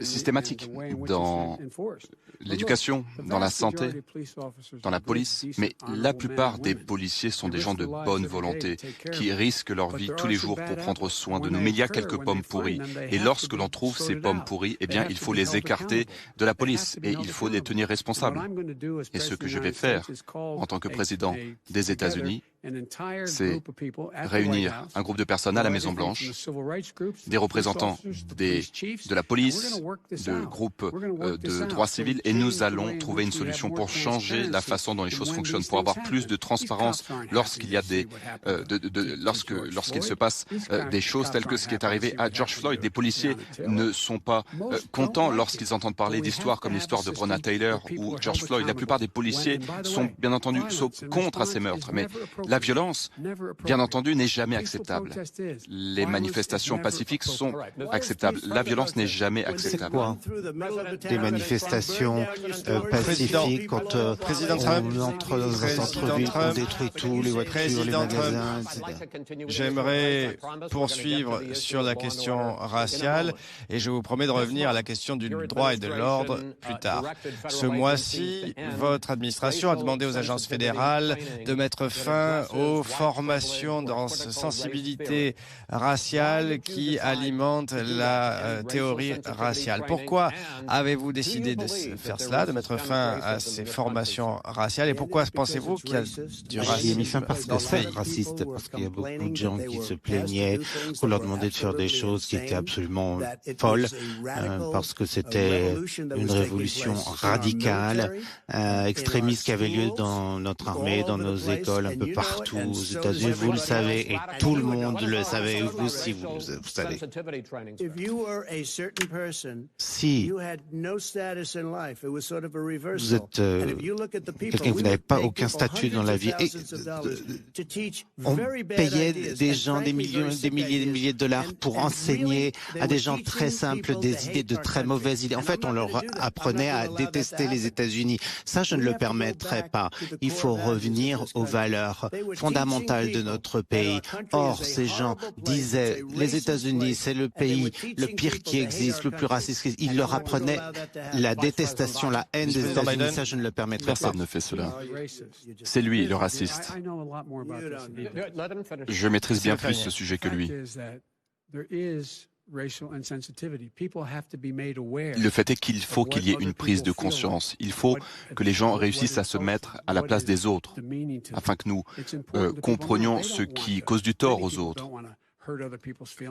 systématiques dans l'éducation, dans la santé, dans la police, mais la plupart des policiers sont des gens de bonne volonté qui risquent leur vie tous les jours pour prendre soin de nous. Mais il y a quelques pommes pourries. Et lorsque l'on trouve ces pommes pourries, eh bien, il faut les écarter de la police et il faut les tenir responsables. Et ce que je vais faire en tant que président des États-Unis, c'est réunir un groupe de personnes à la Maison-Blanche, des représentants de la police, de groupes de droits civils, et nous allons trouver une solution pour changer la façon dont les choses fonctionnent, pour avoir plus de transparence lorsqu'il y a lorsqu'il se passe des choses telles que ce qui est arrivé à George Floyd. Des policiers ne sont pas contents lorsqu'ils entendent parler d'histoires comme l'histoire de Breonna Taylor ou George Floyd. La plupart des policiers sont bien entendu contre à ces meurtres, mais la violence, bien entendu, n'est jamais acceptable. Les manifestations pacifiques sont acceptables. La violence n'est jamais acceptable. C'est quoi des manifestations pacifiques quand on entre dans un centre-ville, on détruit tout, les voitures, les magasins, etc. J'aimerais poursuivre sur la question raciale et je vous promets de revenir à la question du droit et de l'ordre plus tard. Ce mois-ci, votre administration a demandé aux agences fédérales de mettre fin aux formations dans sensibilité raciale qui alimentent la théorie raciale. Pourquoi avez-vous décidé de faire cela, de mettre fin à ces formations raciales et pourquoi pensez-vous qu'il y a du racisme dans ce pays? Raciste, parce qu'il y a beaucoup de gens qui se plaignaient qu'on leur demandait de faire des choses qui étaient absolument folles, parce que c'était une révolution radicale, extrémiste qui avait lieu dans notre armée, dans nos écoles, un peu partout aux États-Unis. Vous le savez, et tout le monde le savait, vous aussi, vous savez. Si vous êtes quelqu'un qui n'avait pas aucun statut dans la vie, et on payait des gens des milliers de dollars pour enseigner à des gens très simples des idées, de très mauvaises idées. En fait, on leur apprenait à détester les États-Unis. Ça, je ne le permettrai pas. Il faut revenir aux valeurs fondamentales de notre pays. Or, ces gens disaient, les États-Unis, c'est le pays le pire qui existe, le plus raciste. Ils leur apprenaient la détestation, la haine des États-Unis. Ça, je ne le permettrai pas. Personne ne fait cela. C'est lui, le raciste. Je maîtrise bien plus ce sujet que lui. Le fait est qu'il faut qu'il y ait une prise de conscience. Il faut que les gens réussissent à se mettre à la place des autres, afin que nous comprenions ce qui cause du tort aux autres.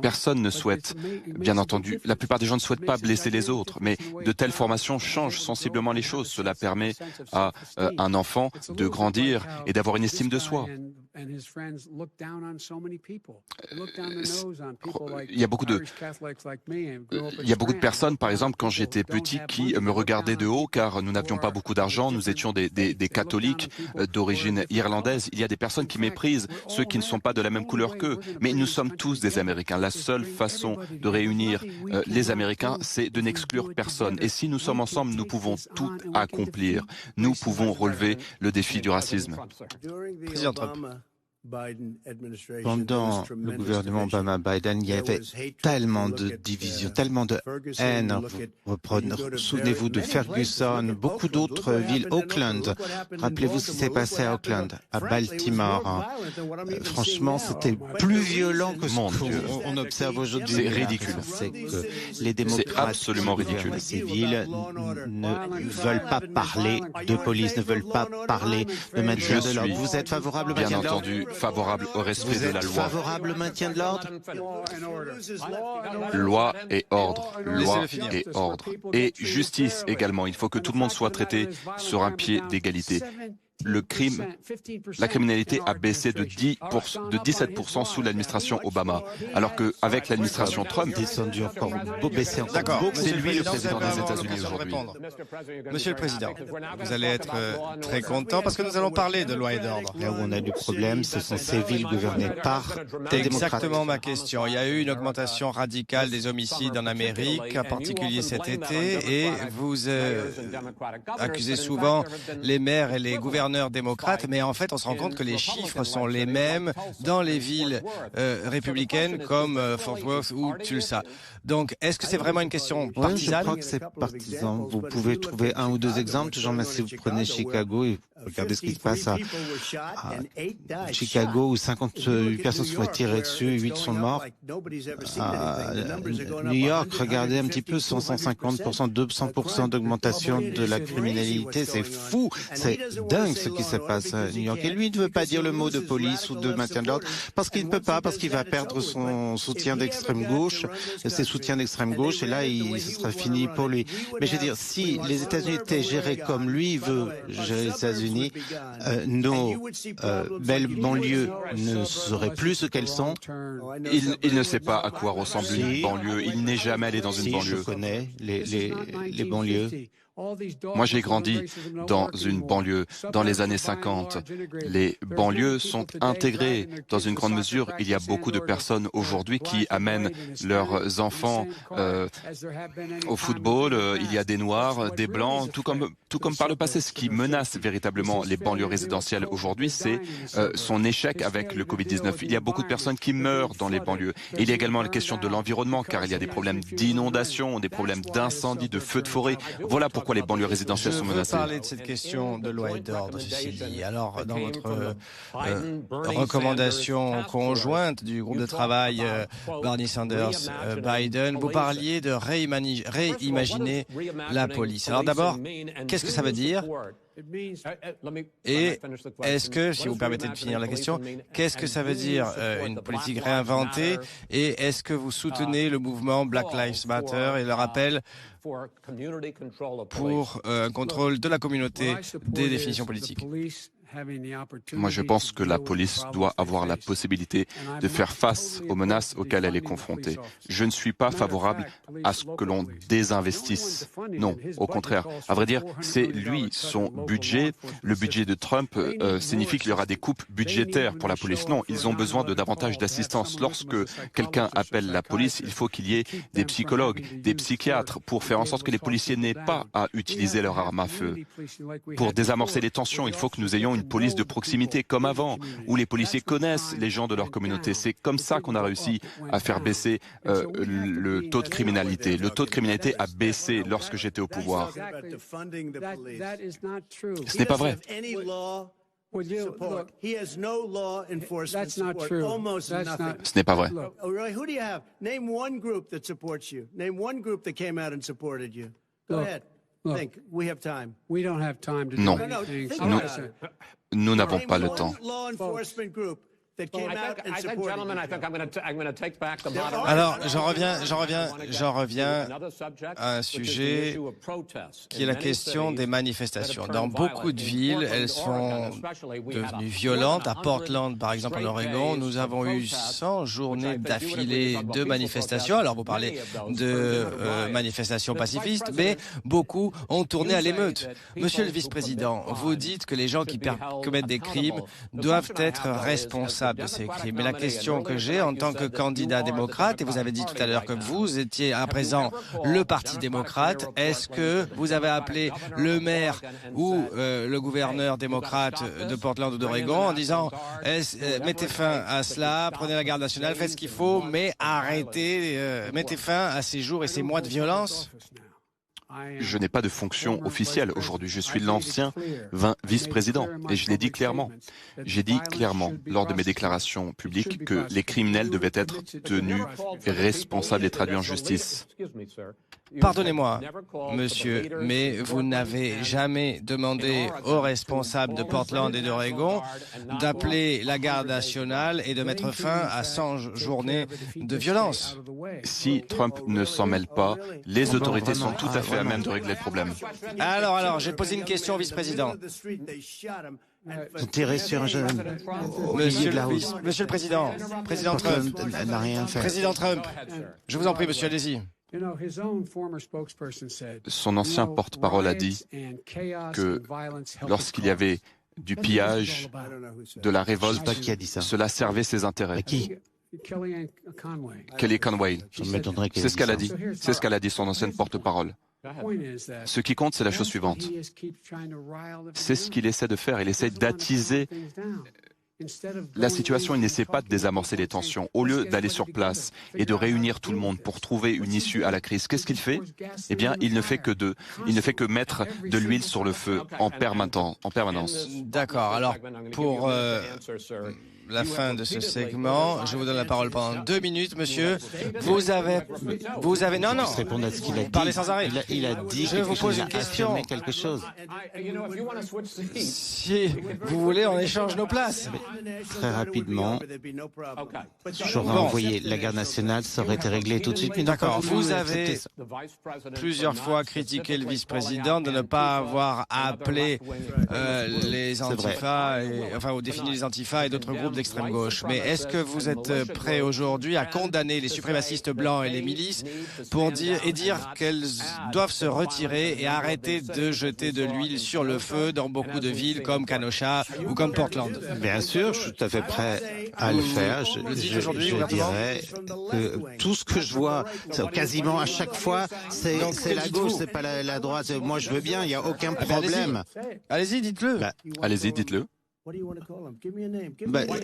Personne ne souhaite, bien entendu, la plupart des gens ne souhaitent pas blesser les autres, mais de telles formations changent sensiblement les choses. Cela permet à un enfant de grandir et d'avoir une estime de soi. Il y a beaucoup de personnes, par exemple, quand j'étais petit, qui me regardaient de haut car nous n'avions pas beaucoup d'argent, nous étions des catholiques d'origine irlandaise. Il y a des personnes qui méprisent ceux qui ne sont pas de la même couleur qu'eux, mais nous sommes tous des Américains. La seule façon de réunir les Américains, c'est de n'exclure personne. Et si nous sommes ensemble, nous pouvons tout accomplir. Nous pouvons relever le défi du racisme. Président Trump. Pendant le gouvernement Obama-Biden, il y avait tellement de divisions, tellement de haine. Souvenez-vous de Ferguson, beaucoup d'autres villes, Oakland. Rappelez-vous ce qui s'est passé à Oakland, à Baltimore. Franchement, c'était plus violent que ce qu'on observe aujourd'hui. C'est ridicule. C'est que les démocrates, absolument ridicule. Ces villes ne veulent pas parler de police, ne veulent pas parler de maintien de l'ordre. Vous êtes favorable au maintien de l'ordre? Bien entendu, favorable au respect de la loi. Favorable au maintien de l'ordre? Loi et ordre. Loi et ordre. Et justice également. Il faut que tout le monde soit traité sur un pied d'égalité. La criminalité a baissé de 17% sous l'administration Obama, alors qu'avec l'administration Trump, descendu encore, baissé encore. C'est lui le président des États-Unis aujourd'hui. Monsieur le Président, vous allez être très content parce que nous allons parler de loi et d'ordre. Là où on a du problème, ce sont ces villes gouvernées par des démocrates. Exactement ma question. Il y a eu une augmentation radicale des homicides en Amérique, en particulier cet été, et vous accusez souvent les maires et les gouverneurs démocrates, mais en fait, on se rend compte que les chiffres sont les mêmes dans les villes républicaines comme Fort Worth ou Tulsa. Donc, est-ce que c'est vraiment une question partisane? Je crois que c'est partisan. Vous pouvez trouver un ou deux exemples. Jean, si vous prenez Chicago et regardez ce qui se passe à Chicago où 58 personnes se sont tirées dessus et 8 sont morts. À New York, regardez un petit peu, 150%, 200% d'augmentation de la criminalité. C'est fou, c'est dingue ce qui se passe à New York. Et lui ne veut pas dire le mot de police ou de maintien de l'ordre parce qu'il ne peut pas, parce qu'il va perdre son soutien d'extrême gauche, ses soutiens d'extrême gauche, et là, ce sera fini pour lui. Mais je veux dire, si les États-Unis étaient gérés comme lui veut gérer les États-Unis, nos belles banlieues ne seraient plus ce qu'elles sont. Il ne sait pas à quoi ressemble une banlieue. Il n'est jamais allé dans une banlieue. Je connais les banlieues. Moi, j'ai grandi dans une banlieue dans les années 50. Les banlieues sont intégrées dans une grande mesure. Il y a beaucoup de personnes aujourd'hui qui amènent leurs enfants au football. Il y a des Noirs, des Blancs, tout comme par le passé. Ce qui menace véritablement les banlieues résidentielles aujourd'hui, c'est son échec avec le Covid-19. Il y a beaucoup de personnes qui meurent dans les banlieues. Et il y a également la question de l'environnement, car il y a des problèmes d'inondation, des problèmes d'incendie, de feux de forêt. Voilà pourquoi les banlieues résidentielles sont menacées. Je veux parler de cette question de loi et d'ordre, ceci dit. Alors, dans votre recommandation conjointe du groupe de travail Bernie Sanders-Biden, vous parliez de réimaginer la police. Alors d'abord, qu'est-ce que ça veut dire ? Et est-ce que, si vous permettez de finir la question, qu'est-ce que ça veut dire une politique réinventée? Et est-ce que vous soutenez le mouvement Black Lives Matter et leur appel pour un contrôle de la communauté des définitions politiques? Moi, je pense que la police doit avoir la possibilité de faire face aux menaces auxquelles elle est confrontée. Je ne suis pas favorable à ce que l'on désinvestisse. Non, au contraire. À vrai dire, c'est lui, son budget. Le budget de Trump signifie qu'il y aura des coupes budgétaires pour la police. Non, ils ont besoin de davantage d'assistance. Lorsque quelqu'un appelle la police, il faut qu'il y ait des psychologues, des psychiatres pour faire en sorte que les policiers n'aient pas à utiliser leur arme à feu. Pour désamorcer les tensions, il faut que nous ayons une police de proximité comme avant, où les policiers connaissent les gens de leur communauté. C'est comme ça qu'on a réussi à faire baisser le taux de criminalité. Le taux de criminalité a baissé lorsque j'étais au pouvoir. Ce n'est pas vrai. Ce n'est pas vrai. Non. Nous n'avons pas le temps. Alors, j'en reviens à un sujet qui est la question des manifestations. Dans beaucoup de villes, elles sont devenues violentes. À Portland, par exemple, en Oregon, nous avons eu 100 journées d'affilée de manifestations. Alors, vous parlez de manifestations pacifistes, mais beaucoup ont tourné à l'émeute. Monsieur le vice-président, vous dites que les gens qui commettent des crimes doivent être responsables de ces crimes. Mais la question que j'ai en tant que candidat démocrate, et vous avez dit tout à l'heure que vous étiez à présent le Parti démocrate, est-ce que vous avez appelé le maire ou le gouverneur démocrate de Portland ou d'Oregon en disant mettez fin à cela, prenez la garde nationale, faites ce qu'il faut, mais arrêtez, mettez fin à ces jours et ces mois de violence? Je n'ai pas de fonction officielle aujourd'hui. Je suis l'ancien vice-président et je l'ai dit clairement. J'ai dit clairement lors de mes déclarations publiques que les criminels devaient être tenus responsables et traduits en justice. Pardonnez-moi, monsieur, mais vous n'avez jamais demandé aux responsables de Portland et d'Oregon d'appeler la garde nationale et de mettre fin à 100 journées de violence. Si Trump ne s'en mêle pas, les autorités sont tout à fait à même de régler le problème. Alors, j'ai posé une question au vice-président. Tiré sur un jeune. Monsieur le Président, Président Trump, n'a rien fait. Président Trump, je vous en prie, monsieur, allez-y. Son ancien porte-parole a dit que lorsqu'il y avait du pillage, de la révolte, qui a dit ça. Cela servait ses intérêts. Qui? Kellyanne Conway. C'est ce qu'elle a dit. C'est ce qu'elle a dit, son ancienne porte-parole. Ce qui compte, c'est la chose suivante. C'est ce qu'il essaie de faire. Il essaie d'attiser La situation, il n'essaie pas de désamorcer les tensions. Au lieu d'aller sur place et de réunir tout le monde pour trouver une issue à la crise, qu'est-ce qu'il fait? Eh bien, il ne fait que mettre de l'huile sur le feu en permanence. D'accord. Alors, pour la fin de ce segment, je vous donne la parole pendant 2 minutes, monsieur. Vous avez, non, non. Répondre à ce qu'il a dit. Parlez sans arrêt. Il a dit je vous pose une question. Quelque chose. Si vous voulez, on échange nos places. Très rapidement, j'aurais envoyé la garde nationale, ça aurait été réglé tout de suite. D'accord. Vous avez plusieurs fois critiqué le vice-président de ne pas avoir appelé les antifas, ou défini les antifas et d'autres groupes d'extrême gauche. Mais est-ce que vous êtes prêt aujourd'hui à condamner les suprémacistes blancs et les milices pour dire qu'elles doivent se retirer et arrêter de jeter de l'huile sur le feu dans beaucoup de villes comme Kenosha ou comme Portland? Bien sûr, je suis tout à fait prêt à le faire. Je dirais que tout ce que je vois, quasiment à chaque fois, c'est la gauche, c'est pas la droite. Moi, je veux bien, il n'y a aucun problème. Allez-y, dites-le. Allez-y, dites-le.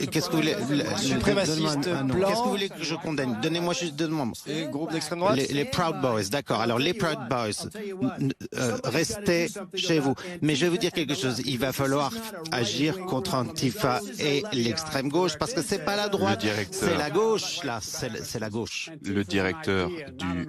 Qu'est-ce que vous voulez? Suprémacistes blancs. Qu'est-ce que vous voulez que je condamne? Donnez-moi juste 2 noms. Et groupe d'extrême droite. Les Proud Boys, d'accord. Alors les Proud Boys, restez chez vous. Mais je vais vous dire quelque chose. Il va falloir agir contre Antifa et l'extrême gauche parce que c'est pas la droite, c'est la gauche là. C'est la gauche. Le directeur du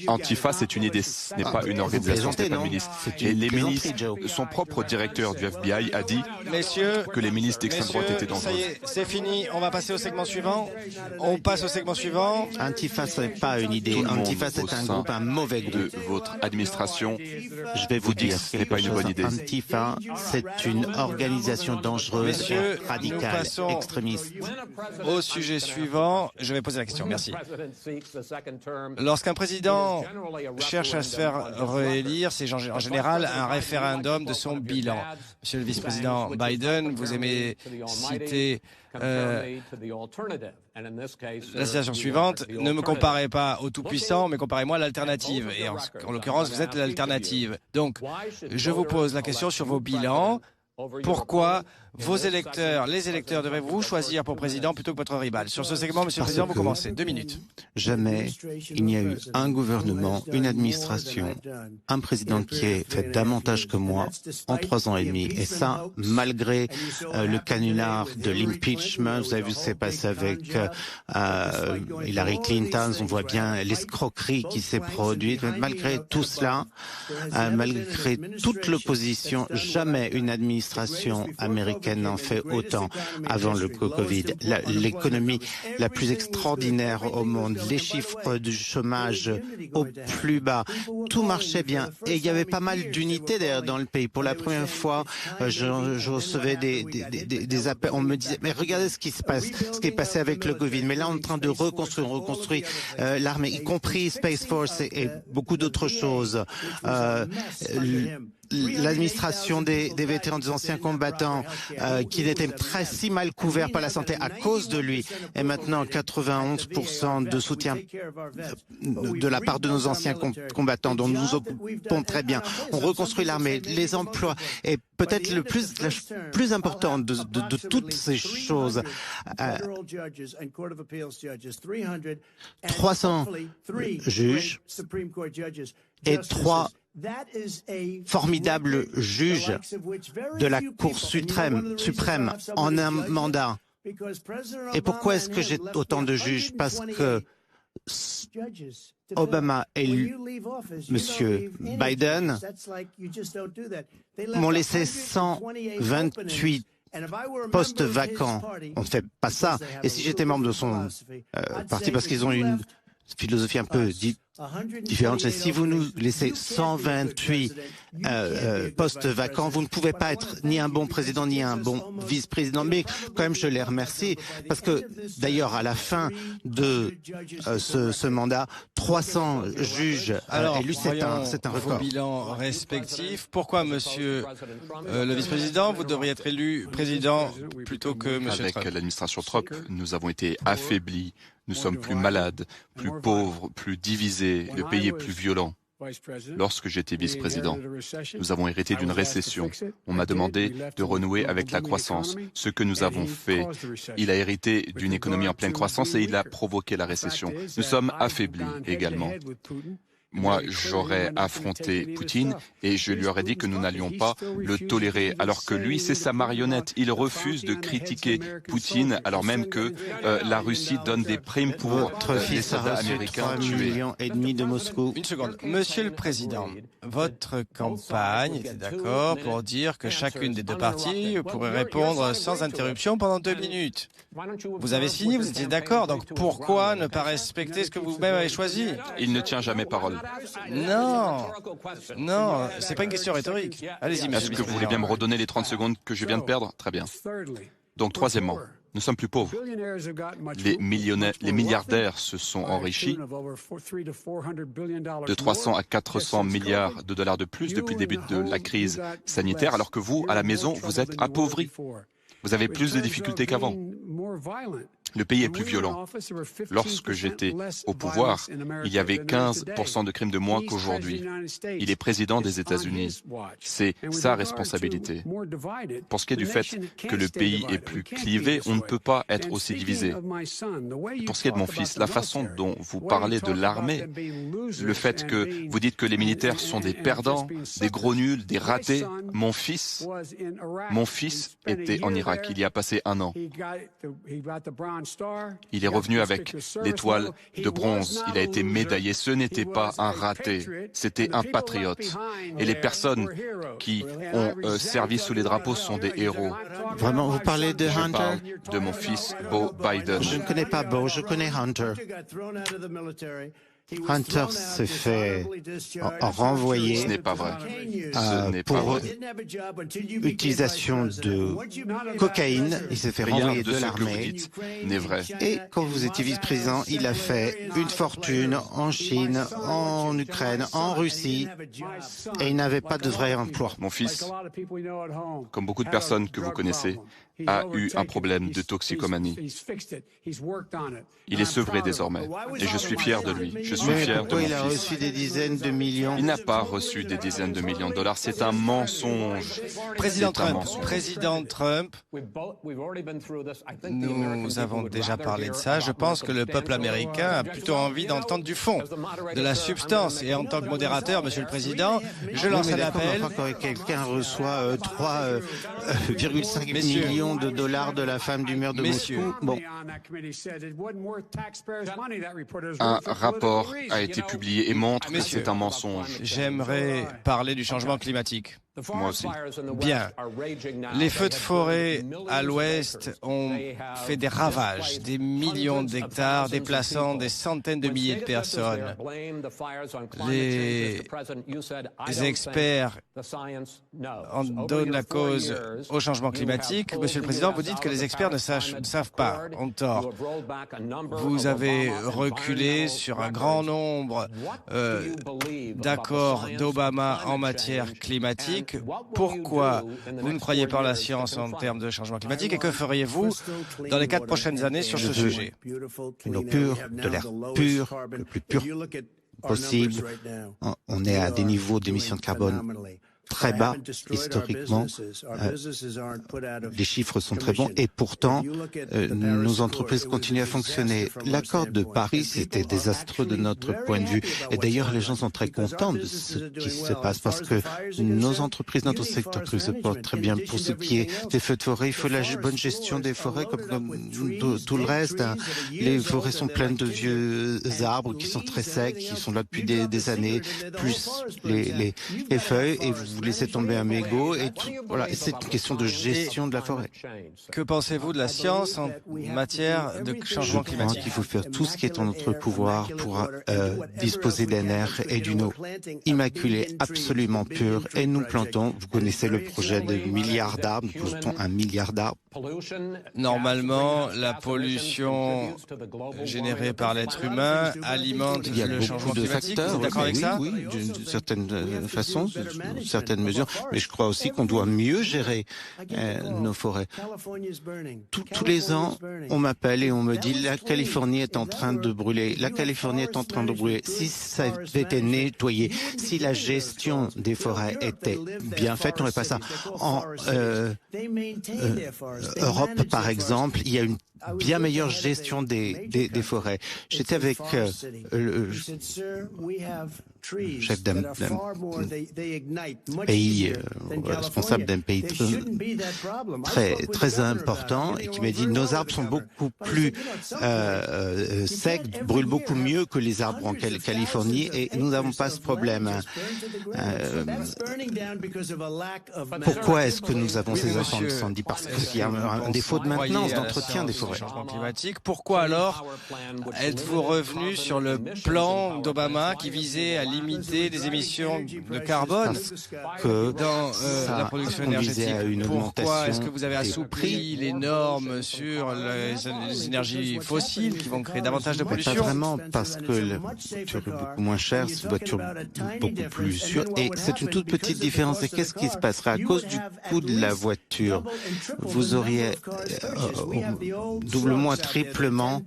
Antifa, c'est une idée, ce n'est pas une organisation, ce n'est pas une milice. Et les milices, son propre directeur du FBI a dit, messieurs, que les milices d'extrême droite étaient dangereuses. Ça y est, c'est fini. On va passer au segment suivant. On passe au segment suivant. Antifa, ce n'est pas une idée. Antifa, c'est un groupe, un mauvais groupe. De votre administration, je vais vous dire ce n'est pas une bonne idée. Antifa, c'est une organisation dangereuse, messieurs, radicale, extrémiste. Au sujet suivant, je vais poser la question. Merci. Lorsqu'un président cherche à se faire réélire, c'est en général un référendum de son bilan. Monsieur le vice-président Biden, vous aimez citer la citation suivante: ne me comparez pas au tout-puissant, mais comparez-moi à l'alternative. Et en l'occurrence, vous êtes l'alternative. Donc, je vous pose la question sur vos bilans. Pourquoi vos électeurs, les électeurs, devraient vous choisir pour président plutôt que votre rival? Sur ce segment, Monsieur le Président, vous commencez. 2 minutes. Jamais il n'y a eu un gouvernement, une administration, un président qui ait fait davantage que moi en 3 ans et demi. Et ça, malgré le canular de l'impeachment. Vous avez vu ce qui s'est passé avec Hillary Clinton. On voit bien l'escroquerie qui s'est produite. Mais malgré tout cela, malgré toute l'opposition, jamais une administration américaine n'en fait autant avant le Covid. L'économie la plus extraordinaire au monde, les chiffres du chômage au plus bas, tout marchait bien. Et il y avait pas mal d'unités d'ailleurs dans le pays. Pour la première fois, je recevais des appels. On me disait, mais regardez ce qui se passe, ce qui est passé avec le Covid. Mais là, on est en train de reconstruire l'armée, y compris Space Force et beaucoup d'autres choses. L'administration des vétérans, des anciens combattants qui n'étaient si mal couverts par la santé à cause de lui, et maintenant 91% de soutien de la part de nos anciens combattants dont nous nous occupons très bien. On reconstruit l'armée, les emplois, et peut-être le plus important de toutes ces choses, 300 juges et 3 formidables juges de la Cour suprême en un mandat. Et pourquoi est-ce que j'ai autant de juges? Parce que Obama et Monsieur Biden m'ont laissé 128 postes vacants. On ne fait pas ça. Et si j'étais membre de son parti, parce qu'ils ont une philosophie un peu différente, si vous nous laissez 128 postes vacants, vous ne pouvez pas être ni un bon président ni un bon vice-président. Mais quand même, je les remercie parce que d'ailleurs, à la fin de ce mandat, 300 juges élus, c'est un record. Vos bilans respectifs. Pourquoi, Monsieur le vice-président, vous devriez être élu président plutôt que Monsieur Trump? Avec l'administration Trump, nous avons été affaiblis. Nous sommes plus malades, plus pauvres, plus divisés. Le pays est plus violent. Lorsque j'étais vice-président, nous avons hérité d'une récession. On m'a demandé de renouer avec la croissance. Ce que nous avons fait, il a hérité d'une économie en pleine croissance et il a provoqué la récession. Nous sommes affaiblis également. Moi, j'aurais affronté Poutine et je lui aurais dit que nous n'allions pas le tolérer, alors que lui, c'est sa marionnette. Il refuse de critiquer Poutine, alors même que la Russie donne des primes pour les soldats américains tués. 3,5 millions de Moscou. Une seconde. Monsieur le Président, votre campagne était d'accord pour dire que chacune des deux parties pourrait répondre sans interruption pendant 2 minutes. Vous avez signé, vous étiez d'accord, donc pourquoi ne pas respecter ce que vous-même avez choisi? Il ne tient jamais parole. Non, non, c'est pas une question rhétorique. Allez-y, monsieur. Est-ce que vous voulez bien me redonner les 30 secondes que je viens de perdre? Très bien. Donc, troisièmement, nous sommes plus pauvres. Les milliardaires se sont enrichis de 300 à 400 milliards de dollars de plus depuis le début de la crise sanitaire, alors que vous, à la maison, vous êtes appauvris. Vous avez plus de difficultés qu'avant. Le pays est plus violent. Lorsque j'étais au pouvoir, il y avait 15% de crimes de moins qu'aujourd'hui. Il est président des États-Unis. C'est sa responsabilité. Pour ce qui est du fait que le pays est plus clivé, on ne peut pas être aussi divisé. Pour ce qui est de mon fils, la façon dont vous parlez de l'armée, le fait que vous dites que les militaires sont des perdants, des gros nuls, des ratés, mon fils était en Irak. Il y a passé 1 an. Il est revenu avec l'étoile de bronze. Il a été médaillé. Ce n'était pas un raté, c'était un patriote. Et les personnes qui ont servi sous les drapeaux sont des héros. Vraiment, vous parlez de Hunter? Je parle de mon fils, Beau Biden. Je ne connais pas Beau, je connais Hunter. Hunter s'est fait renvoyer. Ce n'est pas vrai. Ce n'est pas pour vrai. utilisation de cocaïne. Il s'est fait Rien renvoyer de de ce que vous l'armée. dites n'est vrai. Et quand vous étiez vice-président, il a fait une fortune en Chine, en Ukraine, en Russie, et il n'avait pas de vrai emploi. Mon fils, comme beaucoup de personnes que vous connaissez, a eu un problème de toxicomanie. Il est sevré désormais, et je suis fier de lui. Je suis Mais fier de pourquoi mon il a fils. reçu des dizaines de millions? Il n'a pas reçu des dizaines de millions de dollars. C'est un mensonge. Président C'est un Trump, mensonge. Président Trump, nous avons déjà parlé de ça. Je pense que le peuple américain a plutôt envie d'entendre du fond, de la substance. Et en tant que modérateur, Monsieur le Président, je lance un appel. Quand quelqu'un reçoit 3,5 Messieurs. millions de dollars de la femme du maire de Messieurs. Moscou, bon, Un rapport a été publié et montre que Messieurs. c'est un mensonge. J'aimerais parler du changement climatique. Moi aussi. Bien. Les feux de forêt à l'ouest ont fait des ravages, des millions d'hectares, déplaçant des centaines de milliers de personnes. Les experts en donnent la cause au changement climatique. Monsieur le Président, vous dites que les experts ne savent pas, ont tort. Vous avez reculé sur un grand nombre d'accords d'Obama en matière climatique. Pourquoi vous ne croyez pas en la science en termes de changement climatique et que feriez-vous dans les 4 prochaines années sur ce sujet? une eau pure, de l'air pur, le plus pur possible. On est à des niveaux d'émissions de carbone très bas historiquement. Les chiffres sont très bons et pourtant, nos entreprises continuent à fonctionner. L'accord de Paris, c'était désastreux de notre point de vue. Et d'ailleurs, les gens sont très contents de ce qui se passe parce que nos entreprises, notre secteur se porte très bien. Pour ce qui est des feux de forêt, il faut la bonne gestion des forêts comme tout le reste. Les forêts sont pleines de vieux arbres qui sont très secs, qui sont là depuis des années, plus les feuilles, et vous laissez tomber un mégot, et voilà. C'est une question de gestion de la forêt. Que pensez-vous de la science en matière de Je changement crois climatique? qu'il faut faire tout ce qui est en notre pouvoir pour disposer d'un air et d'une eau immaculée, absolument pure, et nous plantons, vous connaissez le projet de milliards d'arbres, nous plantons 1 milliard d'arbres. Normalement, la pollution générée par l'être humain alimente Il y a le changement beaucoup de climatique. facteurs. Vous êtes d'accord avec ça? Oui, d'une certaine façon, certaines certaines mesures, mais je crois aussi qu'on doit mieux gérer nos forêts. Tous les ans, on m'appelle et on me dit la Californie est en train de brûler. La Californie est en train de brûler. Si ça avait été nettoyé, si la gestion des forêts était bien faite, on n'aurait pas ça. En Europe, par exemple, il y a une bien meilleure gestion des forêts. J'étais avec le chef d'un pays, responsable d'un pays très important, et qui m'a dit nos arbres sont beaucoup plus secs, brûlent beaucoup mieux que les arbres en Californie, et nous n'avons pas ce problème. Pourquoi est-ce que nous avons ces incendies? Parce qu'il y a un défaut de maintenance, d'entretien des forêts. Climatique. Pourquoi alors êtes-vous revenu sur le plan d'Obama qui visait à limiter les émissions de carbone dans la production énergétique? Pourquoi est-ce que vous avez assoupli les normes sur les énergies fossiles qui vont créer davantage de pollution? Pas vraiment, parce que la voiture est beaucoup moins chère, c'est une voiture beaucoup plus sûre, et c'est une toute petite différence. Et qu'est-ce qui se passerait à cause du coût de la voiture? Vous auriez doublement, triplement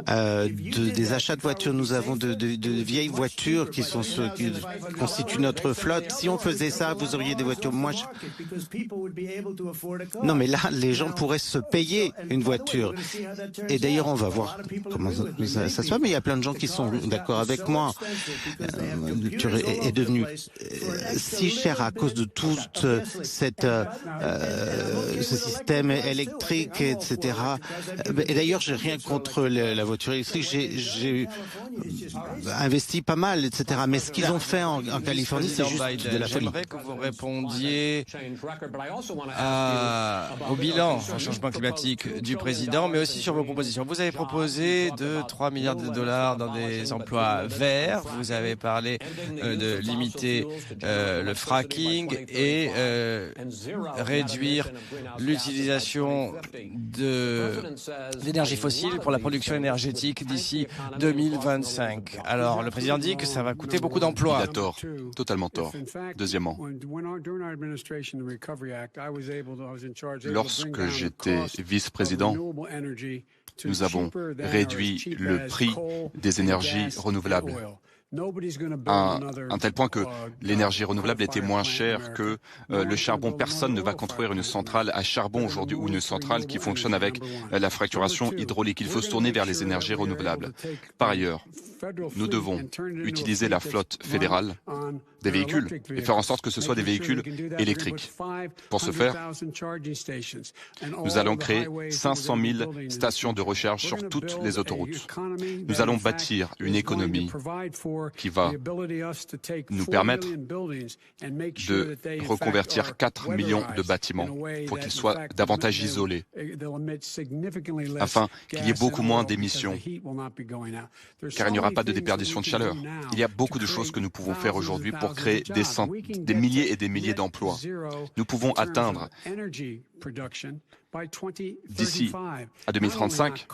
des achats de voitures. Nous avons de vieilles voitures qui sont ceux qui constituent notre flotte. Si on faisait ça, vous auriez des voitures moins chères. Non, mais là, les gens pourraient se payer une voiture. Et d'ailleurs, on va voir comment ça se passe. Mais il y a plein de gens qui sont d'accord avec moi. La voiture est devenue si chère à cause de tout ce système électrique, etc. Et d'ailleurs, j'ai rien contre la voiture électrique. J'ai investi pas mal, etc. Mais ce qu'ils ont fait en Californie, c'est juste de la folie. J'aimerais que vous répondiez au bilan au changement climatique du président, mais aussi sur vos propositions. Vous avez proposé de 3 milliards de dollars dans des emplois verts. Vous avez parlé de limiter le fracking et réduire l'utilisation d'énergie fossile pour la production énergétique d'ici 2025. Alors, le président dit que ça va coûter beaucoup d'emplois. Il a tort, totalement tort. Deuxièmement, lorsque j'étais vice-président, nous avons réduit le prix des énergies renouvelables à un tel point que l'énergie renouvelable était moins chère que le charbon. Personne ne va construire une centrale à charbon aujourd'hui ou une centrale qui fonctionne avec la fracturation hydraulique. Il faut se tourner vers les énergies renouvelables. Par ailleurs, nous devons utiliser la flotte fédérale des véhicules et faire en sorte que ce soit des véhicules électriques. Pour ce faire, nous allons créer 500 000 stations de recharge sur toutes les autoroutes. Nous allons bâtir une économie qui va nous permettre de reconvertir 4 millions de bâtiments pour qu'ils soient davantage isolés, afin qu'il y ait beaucoup moins d'émissions, car il n'y aura pas de déperdition de chaleur. Il y a beaucoup de choses que nous pouvons faire aujourd'hui pour créer des milliers et des milliers d'emplois. Nous pouvons atteindre d'ici à 2035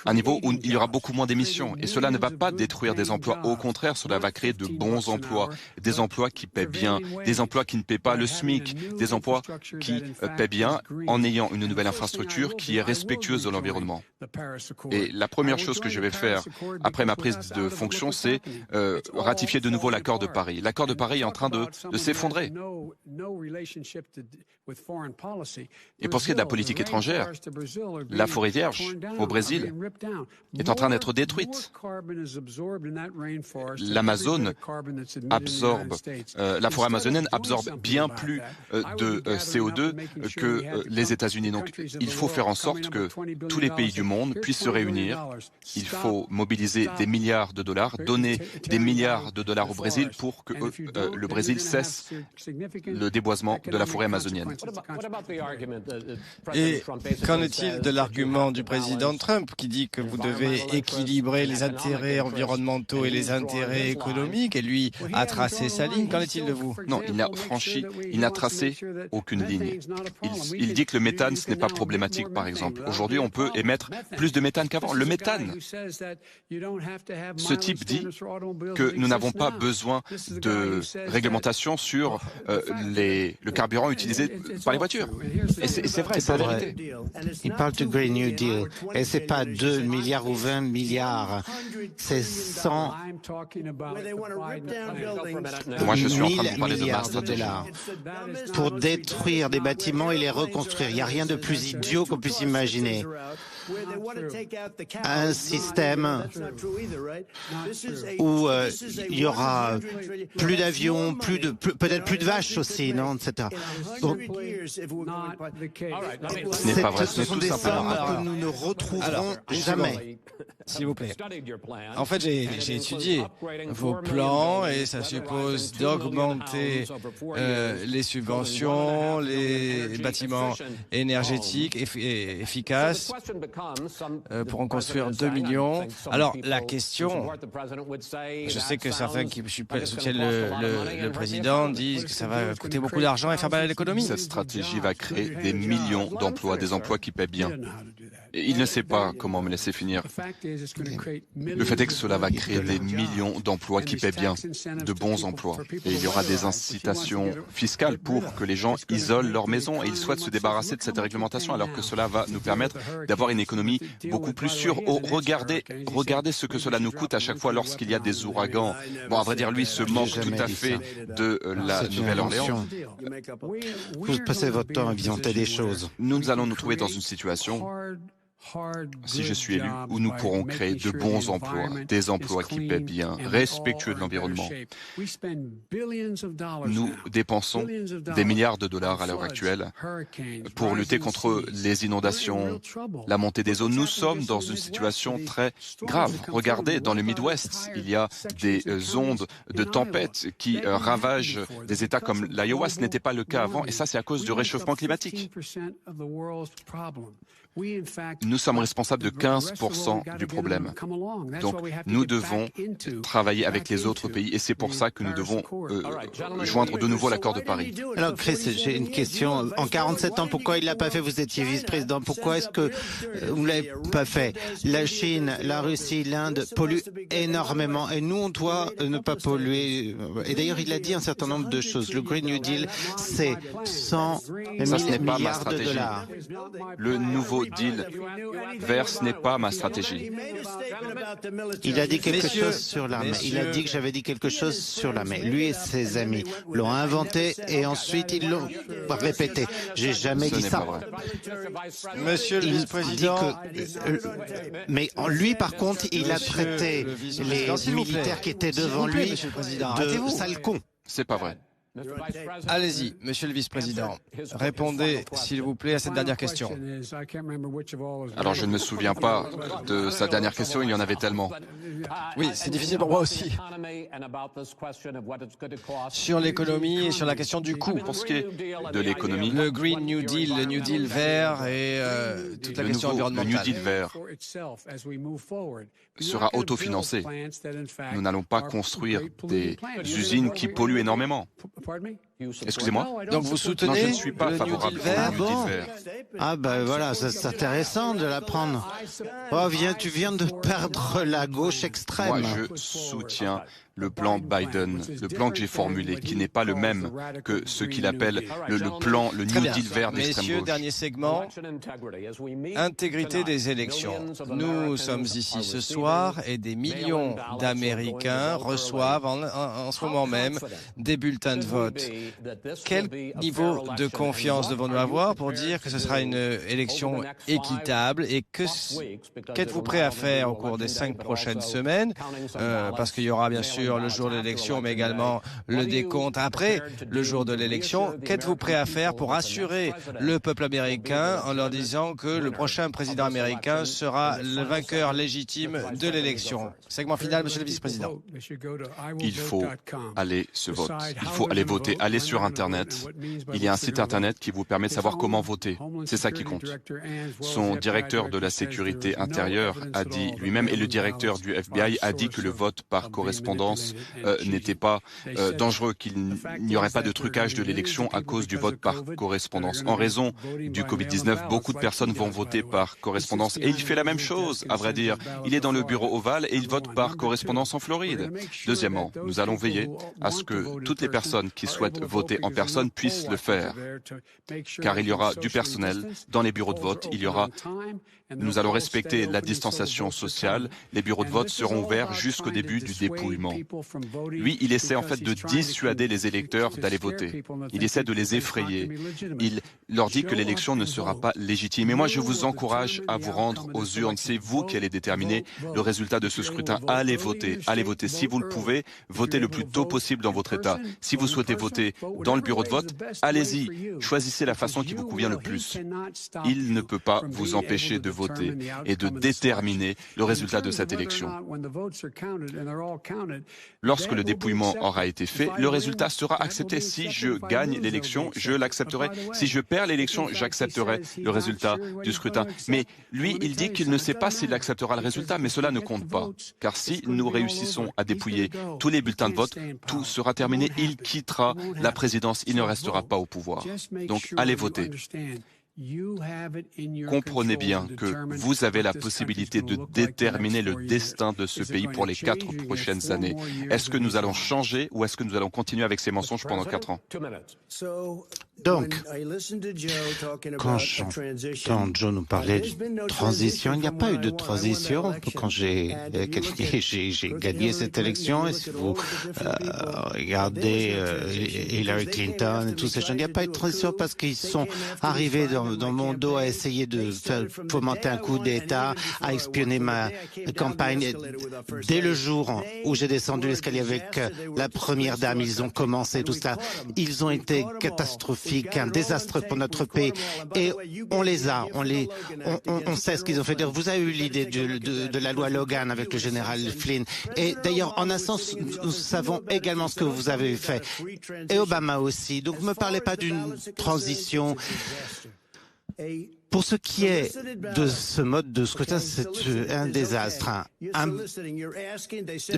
un niveau où il y aura beaucoup moins d'émissions. Et cela ne va pas détruire des emplois. Au contraire, cela va créer de bons emplois, des emplois qui paient bien, des emplois qui ne paient pas le SMIC, des emplois qui paient bien en ayant une nouvelle infrastructure qui est respectueuse de l'environnement. Et la première chose que je vais faire après ma prise de fonction, c'est ratifier de nouveau l'accord de Paris. L'accord de Paris est en train de s'effondrer. Et pour ce qui est de la politique étrangère, la forêt vierge au Brésil est en train d'être détruite. L'Amazone absorbe, la forêt amazonienne absorbe bien plus de CO2 que les États-Unis. Donc, il faut faire en sorte que tous les pays du monde puissent se réunir. Il faut mobiliser des milliards de dollars, donner des milliards de dollars au Brésil pour que le Brésil cesse le déboisement de la forêt amazonienne. Et qu'en est-il de l'argument du président Trump qui dit que vous devez équilibrer les intérêts environnementaux et les intérêts économiques et lui a tracé sa ligne? Qu'en est-il de vous? Non, il n'a tracé aucune ligne. Il dit que le méthane, ce n'est pas problématique, par exemple. Aujourd'hui, on peut émettre plus de méthane qu'avant. Le méthane, ce type dit que nous n'avons pas besoin de réglementation sur le carburant utilisé par les voitures. Et c'est vrai, c'est la vérité. Il parle du Green New Deal. Et c'est pas 2 milliards ou 20 milliards. C'est 100 Moi, je suis en train de 1000 parler de ma milliards de stratégie. dollars pour détruire des bâtiments et les reconstruire. Il n'y a rien de plus idiot qu'on puisse imaginer. Un système où il y aura plus d'avions, peut-être plus de vaches aussi, non, etc. Donc, Ce n'est pas vrai, ce sont des sommes que nous ne retrouverons jamais. S'il vous plaît. En fait, j'ai étudié vos plans et ça suppose d'augmenter les subventions, les bâtiments énergétiques efficaces pour en construire 2 millions. Alors, la question, je sais que certains qui soutiennent le président disent que ça va coûter beaucoup d'argent et faire mal à l'économie. Cette stratégie va créer des millions d'emplois, des emplois qui paient bien. Et il ne sait pas comment me laisser finir. Le fait est que cela va créer des millions d'emplois qui paient bien, de bons emplois. Et il y aura des incitations fiscales pour que les gens isolent leur maison et ils souhaitent se débarrasser de cette réglementation alors que cela va nous permettre d'avoir une économie beaucoup plus sûre. Oh, regardez ce que cela nous coûte à chaque fois lorsqu'il y a des ouragans. Bon, à vrai dire, lui se moque tout à fait de la Nouvelle-Orléans. Vous passez votre temps à inventer des choses. Nous allons nous trouver dans une situation, si je suis élu, où nous pourrons créer de bons emplois, des emplois qui paient bien, respectueux de l'environnement. Nous dépensons des milliards de dollars à l'heure actuelle pour lutter contre les inondations, la montée des eaux. Nous sommes dans une situation très grave. Regardez, dans le Midwest, il y a des ondes de tempête qui ravagent des États comme l'Iowa. Ce n'était pas le cas avant, et ça, c'est à cause du réchauffement climatique. Nous sommes responsables de 15% du problème. Donc, nous devons travailler avec les autres pays et c'est pour ça que nous devons joindre de nouveau l'accord de Paris. Alors, Chris, j'ai une question. En 47 ans, pourquoi il ne l'a pas fait? Vous étiez vice-président. Pourquoi est-ce que vous ne l'avez pas fait? La Chine, la Russie, l'Inde polluent énormément et nous, on doit ne pas polluer. Et d'ailleurs, il a dit un certain nombre de choses. Le Green New Deal, c'est 100 milliards de dollars. Le nouveau deal vert, ce n'est pas ma stratégie. Il a dit quelque chose sur l'armée. Il a dit que j'avais dit quelque chose sur l'armée. Lui et ses amis l'ont inventé et ensuite ils l'ont répété. J'ai jamais dit ça. Monsieur le vice-président. Mais lui, par contre, il a traité les militaires qui étaient devant lui de sales cons. C'est pas vrai. Allez-y, monsieur le vice-président. Répondez, s'il vous plaît, à cette dernière question. Alors, je ne me souviens pas de sa dernière question, il y en avait tellement. Oui, c'est difficile pour moi aussi. Sur l'économie et sur la question du coût. Pour ce qui est de l'économie, le Green New Deal, le New Deal vert et toute la question environnementale. Le New Deal vert sera autofinancé. Nous n'allons pas construire des usines qui polluent énormément. Excusez-moi. Donc vous soutenez non, je ne suis pas favorable au New Deal vert. Ah ben voilà, c'est intéressant de l'apprendre. Oh, tu viens de perdre la gauche extrême. Moi, je soutiens le plan Biden, le plan que j'ai formulé, qui n'est pas le même que ce qu'il appelle le New Deal vert d'extrême Messieurs, gauche. dernier segment, intégrité des élections. Nous sommes ici ce soir et des millions d'Américains reçoivent en ce moment même des bulletins de vote. Quel niveau de confiance devons-nous avoir pour dire que ce sera une élection équitable et qu'êtes-vous prêt à faire au cours des 5 prochaines semaines parce qu'il y aura bien sûr le jour de l'élection, mais également le décompte après le jour de l'élection. Qu'êtes-vous prêt à faire pour assurer le peuple américain en leur disant que le prochain président américain sera le vainqueur légitime de l'élection? Segment final, monsieur le vice-président. Il faut aller se voter. Il faut aller voter. Allez allez sur Internet. Il y a un site Internet qui vous permet de savoir comment voter. C'est ça qui compte. Son directeur de la sécurité intérieure a dit lui-même, et le directeur du FBI a dit que le vote par correspondance n'était pas dangereux, qu'il n'y aurait pas de trucage de l'élection à cause du vote par correspondance. En raison du Covid-19, beaucoup de personnes vont voter par correspondance. Et il fait la même chose, à vrai dire. Il est dans le bureau ovale et il vote par correspondance en Floride. Deuxièmement, nous allons veiller à ce que toutes les personnes qui souhaitent voter en personne puissent le faire, car il y aura du personnel dans les bureaux de vote, nous allons respecter la distanciation sociale, les bureaux de vote seront ouverts jusqu'au début du dépouillement. Lui, il essaie en fait de dissuader les électeurs d'aller voter. Il essaie de les effrayer. Il leur dit que l'élection ne sera pas légitime. Et moi, je vous encourage à vous rendre aux urnes. C'est vous qui allez déterminer le résultat de ce scrutin. Allez voter. Allez voter. Si vous le pouvez, votez le plus tôt possible dans votre État. Si vous souhaitez voter dans le bureau de vote, allez-y. Choisissez la façon qui vous convient le plus. Il ne peut pas vous empêcher de voter et de déterminer le résultat de cette élection. Lorsque le dépouillement aura été fait, le résultat sera accepté. Si je gagne l'élection, je l'accepterai. Si je perds l'élection, j'accepterai le résultat du scrutin. Mais lui, il dit qu'il ne sait pas s'il acceptera le résultat, mais cela ne compte pas. Car si nous réussissons à dépouiller tous les bulletins de vote, tout sera terminé. Il quittera la présidence, il ne restera pas au pouvoir. Donc, allez voter. Comprenez bien que vous avez la possibilité de déterminer le destin de ce pays pour les 4 prochaines années. Est-ce que nous allons changer ou est-ce que nous allons continuer avec ces mensonges pendant 4 ans? Donc, quand j'entends Joe nous parler de transition, il n'y a pas eu de transition quand j'ai gagné cette élection. Et si vous regardez Hillary Clinton et tous ces gens, il n'y a pas eu de transition parce qu'ils sont arrivés dans mon dos à essayer de fomenter un coup d'État, à espionner ma campagne. Dès le jour où j'ai descendu l'escalier avec la première dame, ils ont commencé tout ça. Ils ont été catastrophiques, un désastre pour notre pays. Et on les a, on sait ce qu'ils ont fait. Vous avez eu l'idée de la loi Logan avec le général Flynn. Et d'ailleurs, en un sens, nous savons également ce que vous avez fait. Et Obama aussi. Donc, ne me parlez pas d'une transition. Pour ce qui est de ce mode de scrutin, c'est un désastre. Un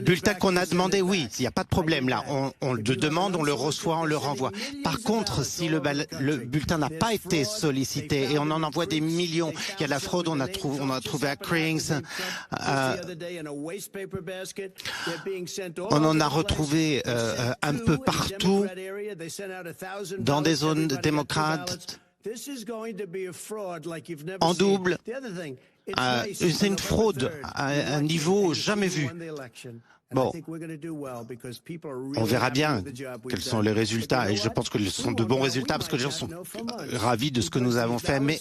bulletin qu'on a demandé, oui, il n'y a pas de problème là. On le demande, on le reçoit, on le renvoie. Par contre, si le bulletin n'a pas été sollicité et on en envoie des millions, il y a de la fraude, on a trouvé à Krings, on en a retrouvé un peu partout dans des zones démocrates. En double, c'est une fraude à un niveau jamais vu. Bon, on verra bien quels sont les résultats et je pense que ce sont de bons résultats parce que les gens sont ravis de ce que nous avons fait, mais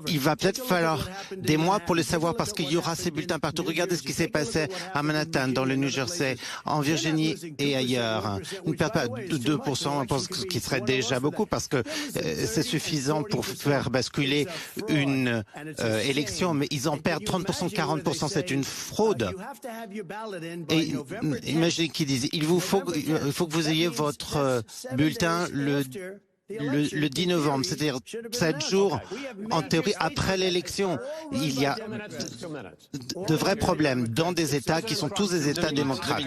il va peut-être falloir des mois pour le savoir parce qu'il y aura ces bulletins partout. Regardez ce qui s'est passé à Manhattan, dans le New Jersey, en Virginie et ailleurs. Ils ne perdent pas 2%, je pense ce qui serait déjà beaucoup parce que c'est suffisant pour faire basculer une élection, mais ils en perdent 30%, 40%, c'est une fraude. Et imaginez qu'ils disent, il faut que vous ayez votre bulletin le 10 novembre, c'est-à-dire 7 jours, en théorie, après l'élection. Il y a de vrais problèmes dans des États qui sont tous des États démocrates.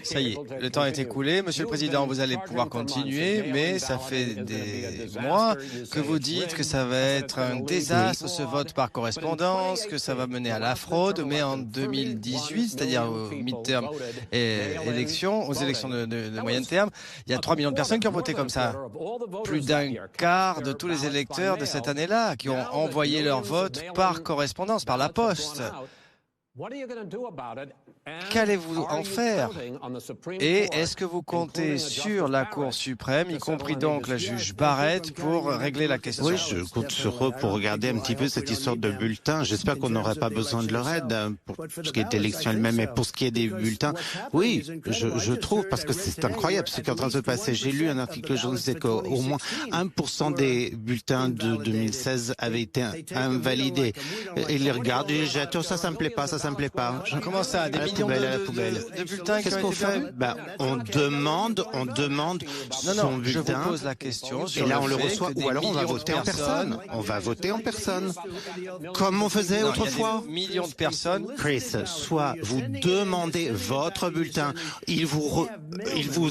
Ça y est, le temps est écoulé. Monsieur le Président, vous allez pouvoir continuer, mais ça fait des mois que vous dites que ça va être un désastre, ce vote par correspondance, que ça va mener à la fraude, mais en 2018, c'est-à-dire aux midterm élections, aux élections de moyen terme, il y a 3 millions de personnes qui ont voté comme ça. Plus d'un quart de tous les électeurs de cette année-là qui ont envoyé leur vote par correspondance, par la poste. Qu'allez-vous en faire? Et est-ce que vous comptez sur la Cour suprême, y compris donc la juge Barrett, pour régler la question? Oui, je compte sur eux pour regarder un petit peu cette histoire de bulletins. J'espère qu'on n'aura pas besoin de leur aide pour ce qui est de l'élection elle-même et pour ce qui est des bulletins. Oui, je trouve, parce que c'est incroyable ce qui est en train de se passer. J'ai lu un article aujourd'hui, c'est qu'au moins 1% des bulletins de 2016 avaient été invalidés. Et ils les regardent et ils disent, ça me plaît pas, ça ça me plaît pas. Comment ça, des millions de bulletins qui Qu'est-ce ont qu'on été fait? perdus? On demande son je vous bulletin. pose la question sur Et là, on le fait reçoit, que des ou alors on va millions de voter en personnes- personne. On va voter en personne. Comme on faisait Non, autrefois. il y a des millions de personnes. Chris, soit vous demandez votre bulletin, il vous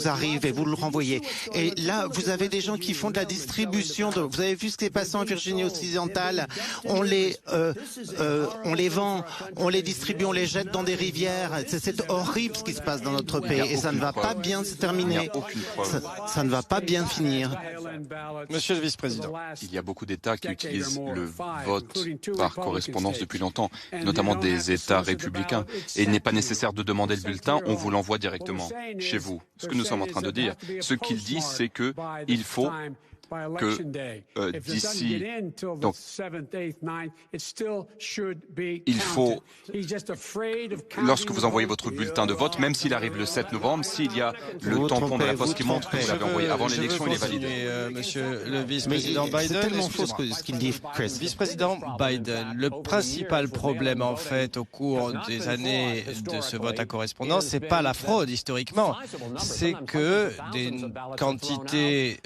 arrive et vous le renvoyez. Et là, vous avez des gens qui font de la distribution. Vous avez vu ce qui est passé en Virginie occidentale? On les vend, on les distribue, on les jette dans des rivières. C'est horrible ce qui se passe dans notre pays et ça ne va pas bien se terminer. Ça ne va pas bien finir. Monsieur le vice-président. Il y a beaucoup d'États qui utilisent le vote par correspondance depuis longtemps, notamment des États républicains. Et il n'est pas nécessaire de demander le bulletin, on vous l'envoie directement chez vous. Ce que nous sommes en train de dire, ce qu'ils disent, c'est que il faut que d'ici, donc, il faut, lorsque vous envoyez votre bulletin de vote, même s'il arrive le 7 novembre, s'il y a le tampon de la poste qui montre que vous l'avez envoyé avant l'élection, il est validé. Monsieur le vice-président Biden, c'est tellement faux ce qu'il dit, Chris. Vice-président Biden, le principal problème en fait au cours des années de ce vote à correspondance, c'est pas la fraude historiquement, c'est que des quantités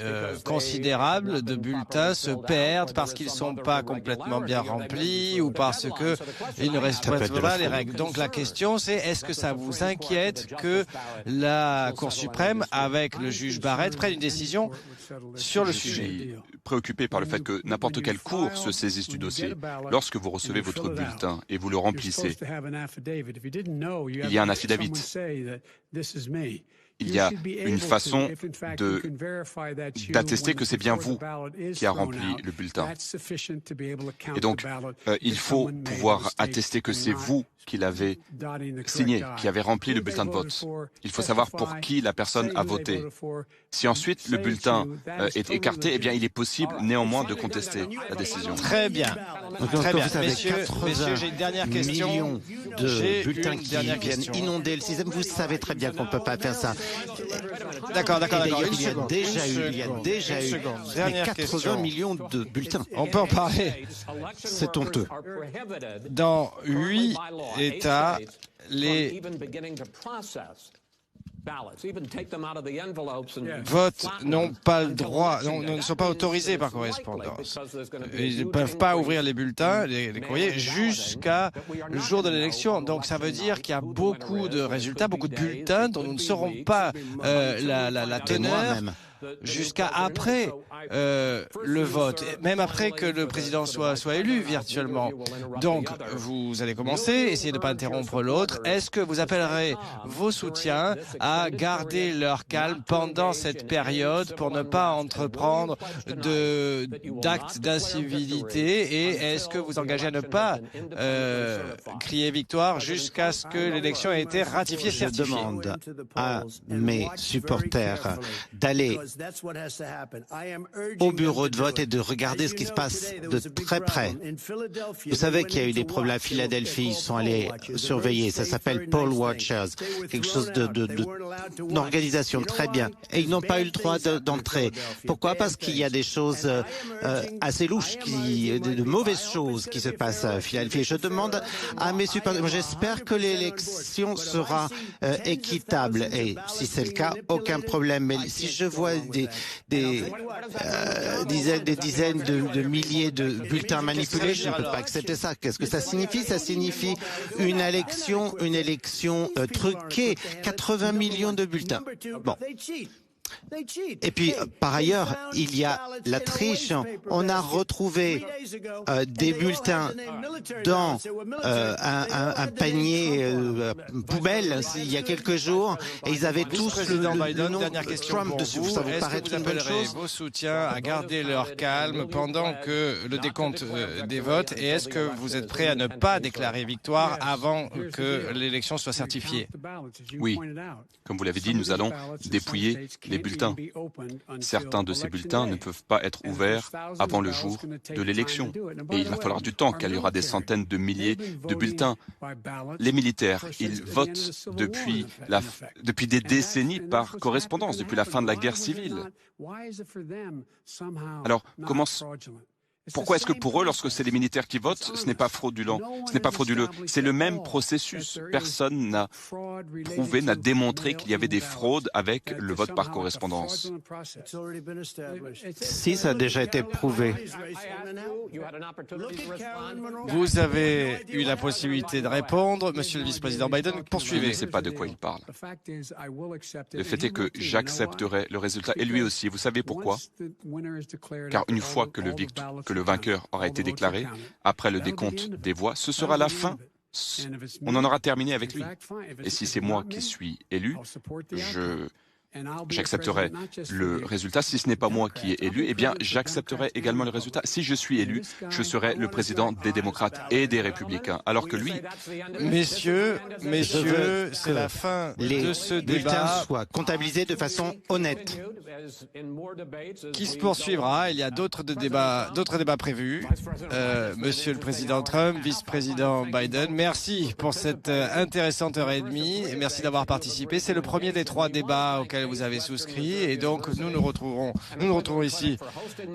considérables de bulletins se perdent parce qu'ils sont pas complètement bien remplis ou parce que ils ne respectent pas les règles. Donc la question c'est, est-ce que ça vous inquiète que la Cour suprême, avec le juge Barrett, prenne une décision sur le sujet? Je suis préoccupé par le fait que n'importe quelle cour se saisisse du dossier. Lorsque vous recevez votre bulletin et vous le remplissez, il y a un affidavit. Il y a une façon d'attester que c'est bien vous qui a rempli le bulletin. Et donc, il faut pouvoir attester que c'est vous qui l'avez signé, qui avez rempli le bulletin de vote. Il faut savoir pour qui la personne a voté. Si ensuite le bulletin est écarté, eh bien, il est possible néanmoins de contester la décision. Très bien. Très bien. Messieurs, j'ai une dernière question. Millions de bulletins qui viennent inonder le système. Vous savez très bien qu'on ne peut pas faire ça. D'accord. Il y a déjà eu 80 millions de bulletins. On peut en parler. C'est honteux. Dans 8 États, les votes n'ont pas le droit, ne sont pas autorisés par correspondance. Ils ne peuvent pas ouvrir les bulletins, les courriers, jusqu'à le jour de l'élection. Donc ça veut dire qu'il y a beaucoup de résultats, beaucoup de bulletins dont nous ne saurons pas la teneur jusqu'à après le vote, même après que le président soit élu virtuellement. Donc, vous allez commencer, essayez de ne pas interrompre l'autre. Est-ce que vous appellerez vos soutiens à garder leur calme pendant cette période pour ne pas entreprendre d'actes d'incivilité, et est-ce que vous engagez à ne pas crier victoire jusqu'à ce que l'élection ait été ratifiée, certifiée? Je demande à mes supporters d'aller au bureau de vote et de regarder ce qui se passe de très près. Vous savez qu'il y a eu des problèmes à Philadelphie, ils sont allés surveiller, ça s'appelle Poll Watchers, quelque chose d'organisation très bien. Et ils n'ont pas eu le droit d'entrer. Pourquoi? Parce qu'il y a des choses assez louches, de mauvaises choses qui se passent à Philadelphie. Je demande à mes supporters, j'espère que l'élection sera équitable, et si c'est le cas, aucun problème. Mais si je vois des dizaines de milliers de bulletins manipulés, je ne peux pas accepter ça. Qu'est-ce que ça signifie? Ça signifie une élection truquée. 80 millions de bulletins. Bon. Et puis, par ailleurs, il y a la triche. On a retrouvé des bulletins dans un panier poubelle il y a quelques jours, et ils avaient tous le nom de Trump dessus. Ça vous paraît une bonne chose? Vos soutiens à garder leur calme pendant que le décompte des votes, et est-ce que vous êtes prêt à ne pas déclarer victoire avant que l'élection soit certifiée? Oui. Comme vous l'avez dit, nous allons dépouiller les bulletins. Certains de ces bulletins ne peuvent pas être ouverts avant le jour de l'élection. Et il va falloir du temps, car il y aura des centaines de milliers de bulletins. Les militaires, ils votent depuis des décennies par correspondance, depuis la fin de la guerre civile. Alors, Pourquoi est-ce que pour eux, lorsque c'est les militaires qui votent, ce n'est pas fraudulent, ce n'est pas frauduleux? C'est le même processus. Personne n'a prouvé, n'a démontré qu'il y avait des fraudes avec le vote par correspondance. Si, ça a déjà été prouvé. Vous avez eu la possibilité de répondre. Monsieur le vice-président Biden, Je ne poursuivez. sais pas de quoi il parle. Le fait est que j'accepterai le résultat, et lui aussi. Vous savez pourquoi? Car une fois que le vainqueur aura été déclaré, après le décompte des voix, ce sera la fin. On en aura terminé avec lui. Et si c'est moi qui suis élu, j'accepterai le résultat. Si ce n'est pas moi qui est élu, eh bien, j'accepterai également le résultat. Si je suis élu, je serai le président des démocrates et des républicains. Alors que lui... Messieurs, c'est la fin de ce les bulletins débat soient comptabilisés de façon honnête. qui se poursuivra. Il y a d'autres débats prévus. Monsieur le président Trump, vice-président Biden, merci pour cette intéressante heure et demie. Et merci d'avoir participé. C'est le premier des 3 débats auxquels vous avez souscrit, et donc nous nous retrouvons ici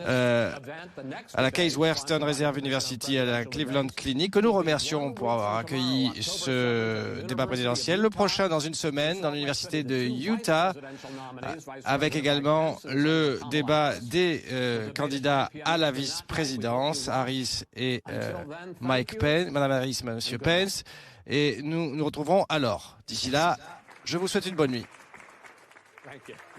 à la Case Western Reserve University à la Cleveland Clinic, que nous remercions pour avoir accueilli ce débat présidentiel. Le prochain dans une semaine dans l'université de Utah, avec également le débat des candidats à la vice-présidence, Harris et Mike Pence, Madame Harris, Monsieur Pence, et nous nous retrouverons alors. D'ici là, je vous souhaite une bonne nuit. Thank you.